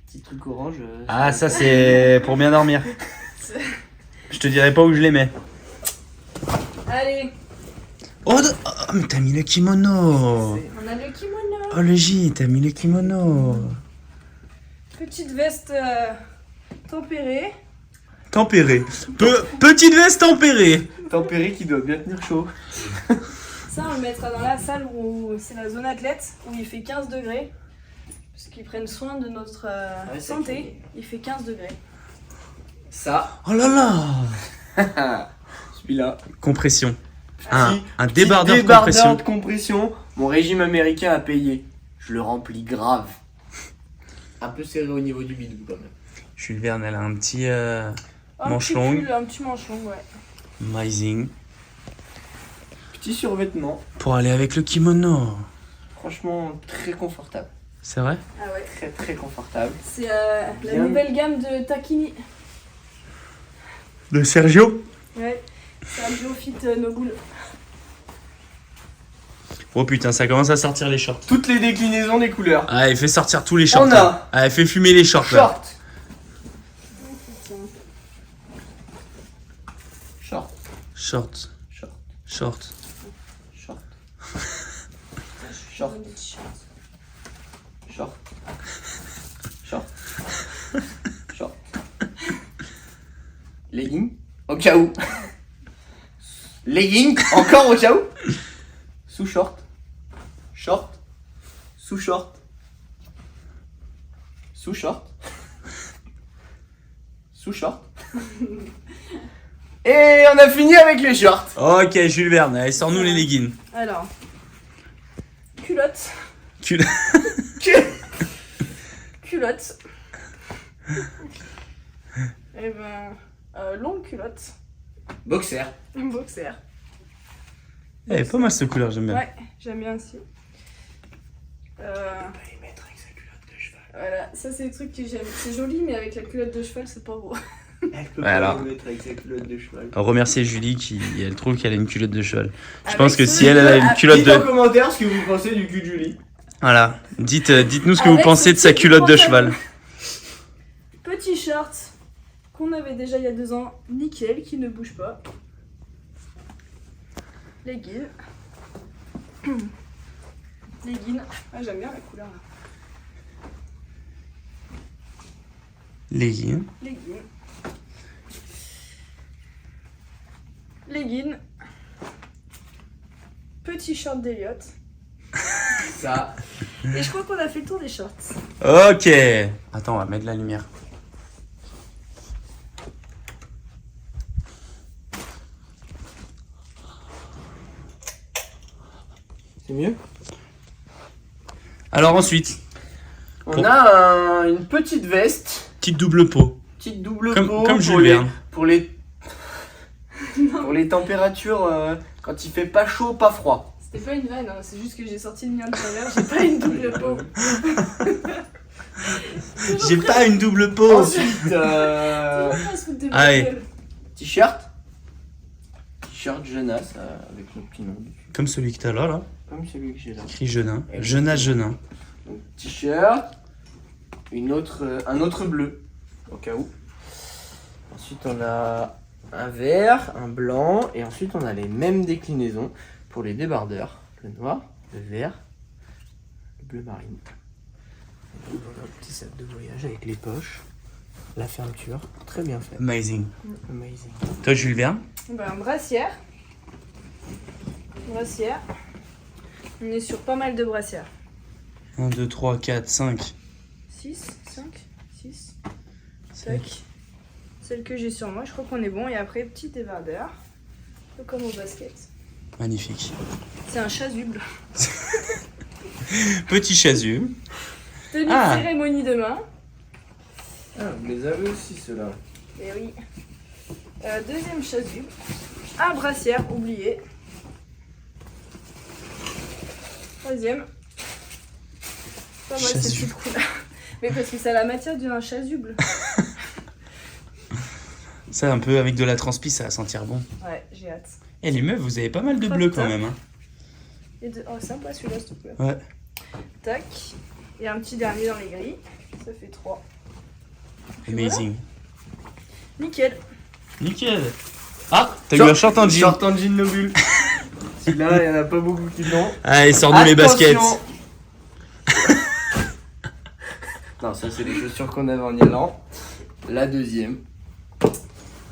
Petit truc orange. Ah, ça c'est pour bien dormir. Je te dirai pas où je les mets. Allez, Oh, mais t'as mis le kimono. on a le kimono. Oh le J, t'as mis le kimono. Petite veste tempérée. Tempéré. Petite veste tempérée. Tempéré qui doit bien tenir chaud. Ça, on le mettra dans la salle où c'est la zone athlète, où il fait 15 degrés. Parce qu'ils prennent soin de notre santé. Il fait 15 degrés. Ça. Oh là là. Celui-là. Compression. Petit Un débardeur de compression. de compression. Mon régime américain a payé. Je le remplis grave. Un peu serré au niveau du bidou quand même. Jules Verne, elle a un petit Un manche petit long. pull, un petit manche long, ouais. Amazing. Petit survêtement. Pour aller avec le kimono. Franchement, très confortable. C'est vrai? Ah ouais. Très très confortable. C'est la nouvelle gamme de Takini. De Sergio? Ouais. C'est un Biofit No Bull. Oh putain, ça commence à sortir les shorts. Toutes les déclinaisons des couleurs. Ah, il fait sortir tous les shorts. On a là. Ah, il fait fumer les shorts. Là. Short. Short. Short. Short. Short. Short. Short. Short. Short. Short. Legging. Au cas où. Legging. Encore au cas où. Sous-short. Short. Sous-short. Sous-short. Sous-short. Et on a fini avec les shorts. Ok, Jules Verne, allez, sors-nous les leggings. Alors, culotte. Culotte. Et longue culotte. Boxer. Boxer. Elle est pas mal cette couleur, j'aime bien. Ouais, j'aime bien aussi. On va les mettre avec sa culotte de cheval. Voilà, ça c'est le truc que j'aime. C'est joli, mais avec la culotte de cheval, c'est pas beau. Elle peut pas les mettre avec sa culotte de cheval. Remercier Julie qui elle trouve qu'elle a une culotte de cheval. Je Avec pense que ce- si elle a une culotte Dites en de... commentaire ce que vous pensez du cul de Julie. Voilà, dites-nous ce que vous Avec pensez ce de sa petit culotte de pantalon. cheval. Petit short qu'on avait déjà il y a 2 ans, nickel, qui ne bouge pas. Leggings. Leggings. Ah, j'aime bien la couleur là. Leggings. Leggings. Leggings. Petit short d'Eliott. Ça. Et je crois qu'on a fait le tour des shorts. Ok. Attends, on va mettre de la lumière. C'est mieux. Alors ensuite, On a une petite veste. petite double peau. Petite double Comme- peau comme pour Jules les, Verne. pour les pour les températures quand il fait pas chaud, pas froid. C'était pas une vanne, hein, c'est juste que j'ai sorti le mien tout à l'heure, j'ai pas une double peau. J'ai pas une double peau. Ensuite, Toujours pas se foutre de ma Allez. gueule. t-shirt. T-shirt Jeunesse avec le petit nom dessus. Comme celui que t'as là. Comme celui que j'ai là. Écrit Jeunesse. Jeunesse. Donc, t-shirt, un autre bleu, au cas où. Ensuite, on a un vert, un blanc, et ensuite, on a les mêmes déclinaisons pour les débardeurs. Le noir, le vert, le bleu marine. Et donc, on a un petit sac de voyage avec les poches, la fermeture, très bien fait. Amazing. Amazing. Toi, Jules Verne. Ben, brassière. Brassière. On est sur pas mal de brassières. 1, 2, 3, 4, 5. 6, 5, 6. Tac. Celle que j'ai sur moi, je crois qu'on est bon. Et après, petit débardeur. Un peu comme au basket. Magnifique. C'est un chasuble. Petit chasuble. Tenue de Ah. cérémonie demain. Ah, vous les avez aussi, ceux-là. Et oui. Deuxième chasuble. Un brassière, oublié. Troisième. Pas mal cette Chasuble. petite couleur. Mais parce que ça a la matière d'un chasuble. Ça, un peu avec de la transpi, ça va sentir bon. Ouais, j'ai hâte. Et les meufs, vous avez pas mal de Hop, bleu quand hop. même. Hein. Et oh, sympa celui-là, s'il te plaît. Ouais. Tac. Et un petit dernier dans les gris. Ça fait 3. Amazing. Nickel. Nickel. Ah, t'as eu un short en jean. Short en jean Nobule. Celui-là, il y en a pas beaucoup qui l'ont. Allez, sors-nous les baskets. Attention. Non, ça c'est les chaussures qu'on avait en y allant. La deuxième.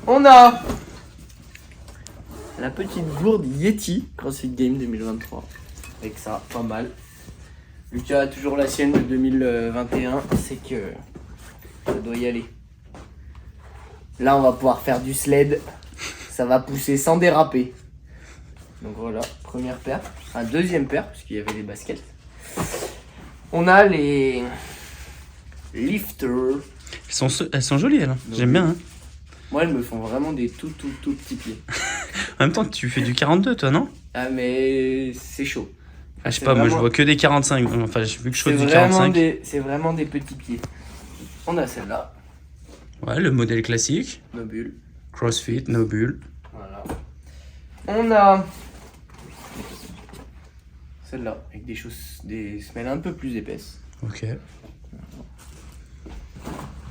On a la petite gourde Yeti CrossFit Game 2023. Avec ça, pas mal. Lucas a toujours la sienne de 2021. C'est que ça doit y aller. Là, on va pouvoir faire du sled. Ça va pousser sans déraper. Donc voilà, première paire. Un deuxième paire, parce qu'il y avait les baskets. On a les lifters. Elles sont jolies, elles. Hein. J'aime bien. Hein. Moi, elles me font vraiment des tout petits pieds. En même temps, tu fais du 42, toi, non? Ah, mais c'est chaud. Ah, je sais C'est pas, moi je vraiment- vois que des 45. Enfin, vu que je fais C'est du vraiment 45. c'est vraiment des petits pieds. On a celle-là, Ouais, le modèle classique. Nobule. CrossFit, Nobule. Voilà. On a celle-là, avec des semelles un peu plus épaisses. Ok.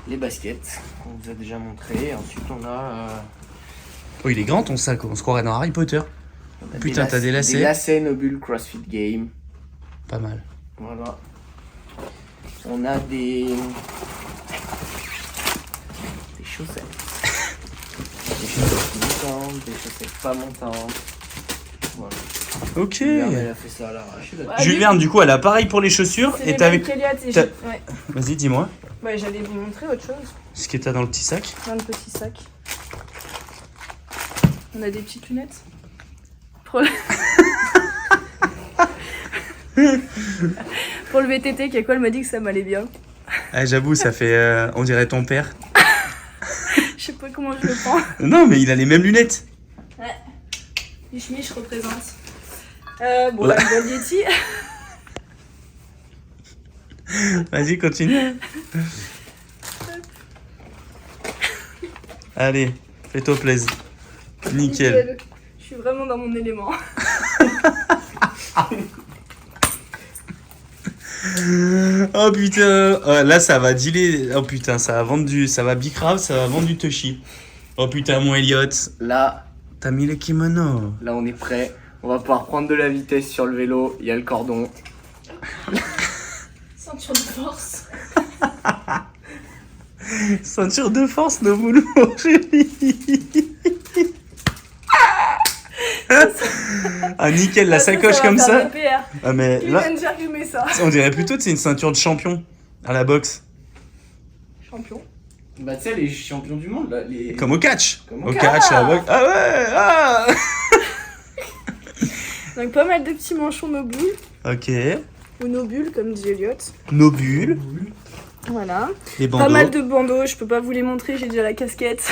Les baskets, qu'on vous a déjà montré. Ensuite, on a Oh, il est grand ton sac, on se croirait dans Harry Potter. On a Putain, t'as des lacets. Des lacets Nobul CrossFit Game. Pas mal. Voilà. On a des chaussettes. Des chaussettes montantes, des chaussettes pas montantes. Voilà. Ok. Julien, elle a fait ça à l'arrache. Julien, du coup, elle a pareil pour les chaussures. C'est Et les t'as mêmes vu. qu'Eliott et t'as- ouais. Vas-y, dis-moi. Ouais, j'allais vous montrer autre chose. Ce que t'as dans le petit sac. Plein de petits sacs. On a des petites lunettes. Pour le, Pour le VTT, Kakol m'a dit que ça m'allait bien. Ah, j'avoue, ça fait. On dirait ton père. Je sais pas comment je le prends. Non, mais il a les mêmes lunettes. Ouais. Mich représente. Bon, Ouais. la Gold Yeti. Vas-y, continue. Allez, fais-toi plaisir. Nickel. Je suis vraiment dans mon élément. Oh putain, oh, là ça va dealer. Oh putain, ça va vendre du. Ça va bicrave, ça va vendre du Toshi. Oh putain, mon Elliot. Là, T'as mis le kimono. là, on est prêt. On va pouvoir prendre de la vitesse sur le vélo. Il y a le cordon. Ceinture de force. Ceinture de force, nos boulons, chérie. Ah nickel, la sacoche comme ça. Ah mais Il là, vient de dire que je mets ça. on dirait plutôt que c'est une ceinture de champion à la boxe. Champion. Bah, tu sais, les champions du monde, là. Les... Comme au catch. Comme Au catch, à la boxe. Ah ouais, ah. Donc pas mal de petits manchons Nobul. Ok. Ou Nobul, comme dit Elliott. Nobul. Voilà. Les bandeaux. Pas mal de bandeaux, je peux pas vous les montrer, j'ai déjà la casquette.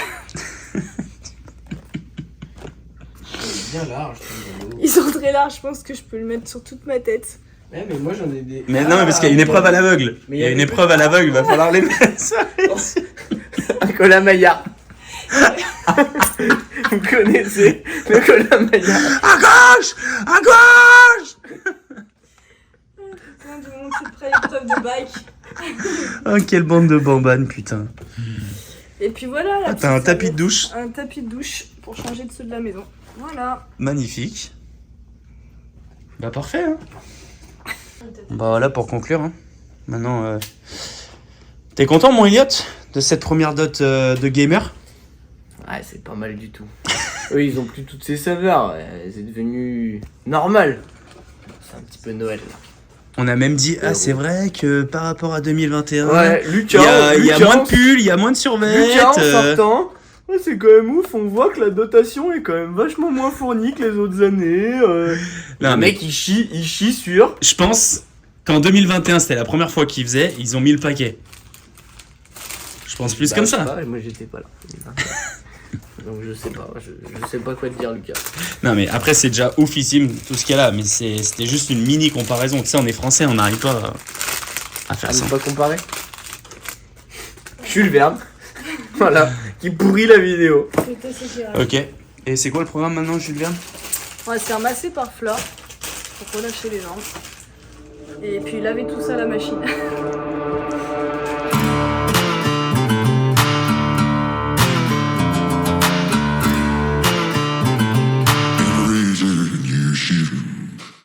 Bien large, ton vélo. Ils sont très larges, je pense que je peux le mettre sur toute ma tête. Ouais, mais moi j'en ai des. Mais non, mais parce qu'il y a une épreuve à l'aveugle. Mais Il y a une épreuve à l'aveugle, il va falloir les mettre ça. Un Kolamaya. Vous connaissez le Kolamaya. À gauche. À gauche. Plein de monde qui prend l'épreuve de bike. Oh, quelle bande de bambanes, putain. Et puis voilà. La Ah, t'as un petite tapis de serviette. douche. Un tapis de douche pour changer de ceux de la maison. Voilà. Magnifique. Bah parfait. Hein. Bah voilà pour conclure. Hein. Maintenant, t'es content mon Elliot de cette première dot de gamer? Ouais, c'est pas mal du tout. Eux, ils ont plus toutes ces saveurs. C'est devenu normal. C'est un petit peu Noël là. On a même dit, ah c'est vrai que par rapport à 2021, Ouais, il Lucas. y a moins de pulls, il y a moins de survêtements. Lucas, en sortant. Ouais, c'est quand même ouf, on voit que la dotation est quand même vachement moins fournie que les autres années. Non, le mais mec il chie sur. je pense qu'en 2021 c'était la première fois qu'ils faisaient, ils ont mis le paquet. Je pense plus Bah, comme je sais ça. pas, moi j'étais pas là. Donc je sais pas, je sais pas quoi te dire Lucas. Non mais après c'est déjà oufissime tout ce qu'il y a là, mais c'était juste une mini comparaison. Tu sais, on est français, on n'arrive pas à faire On ça. peut pas comparer. Jules Verne. Voilà, qui pourrit la vidéo. Ok. Et c'est quoi le programme maintenant, Jules Verne? On va se faire masser par Flore pour relâcher les jambes. Et puis laver tout ça à la machine.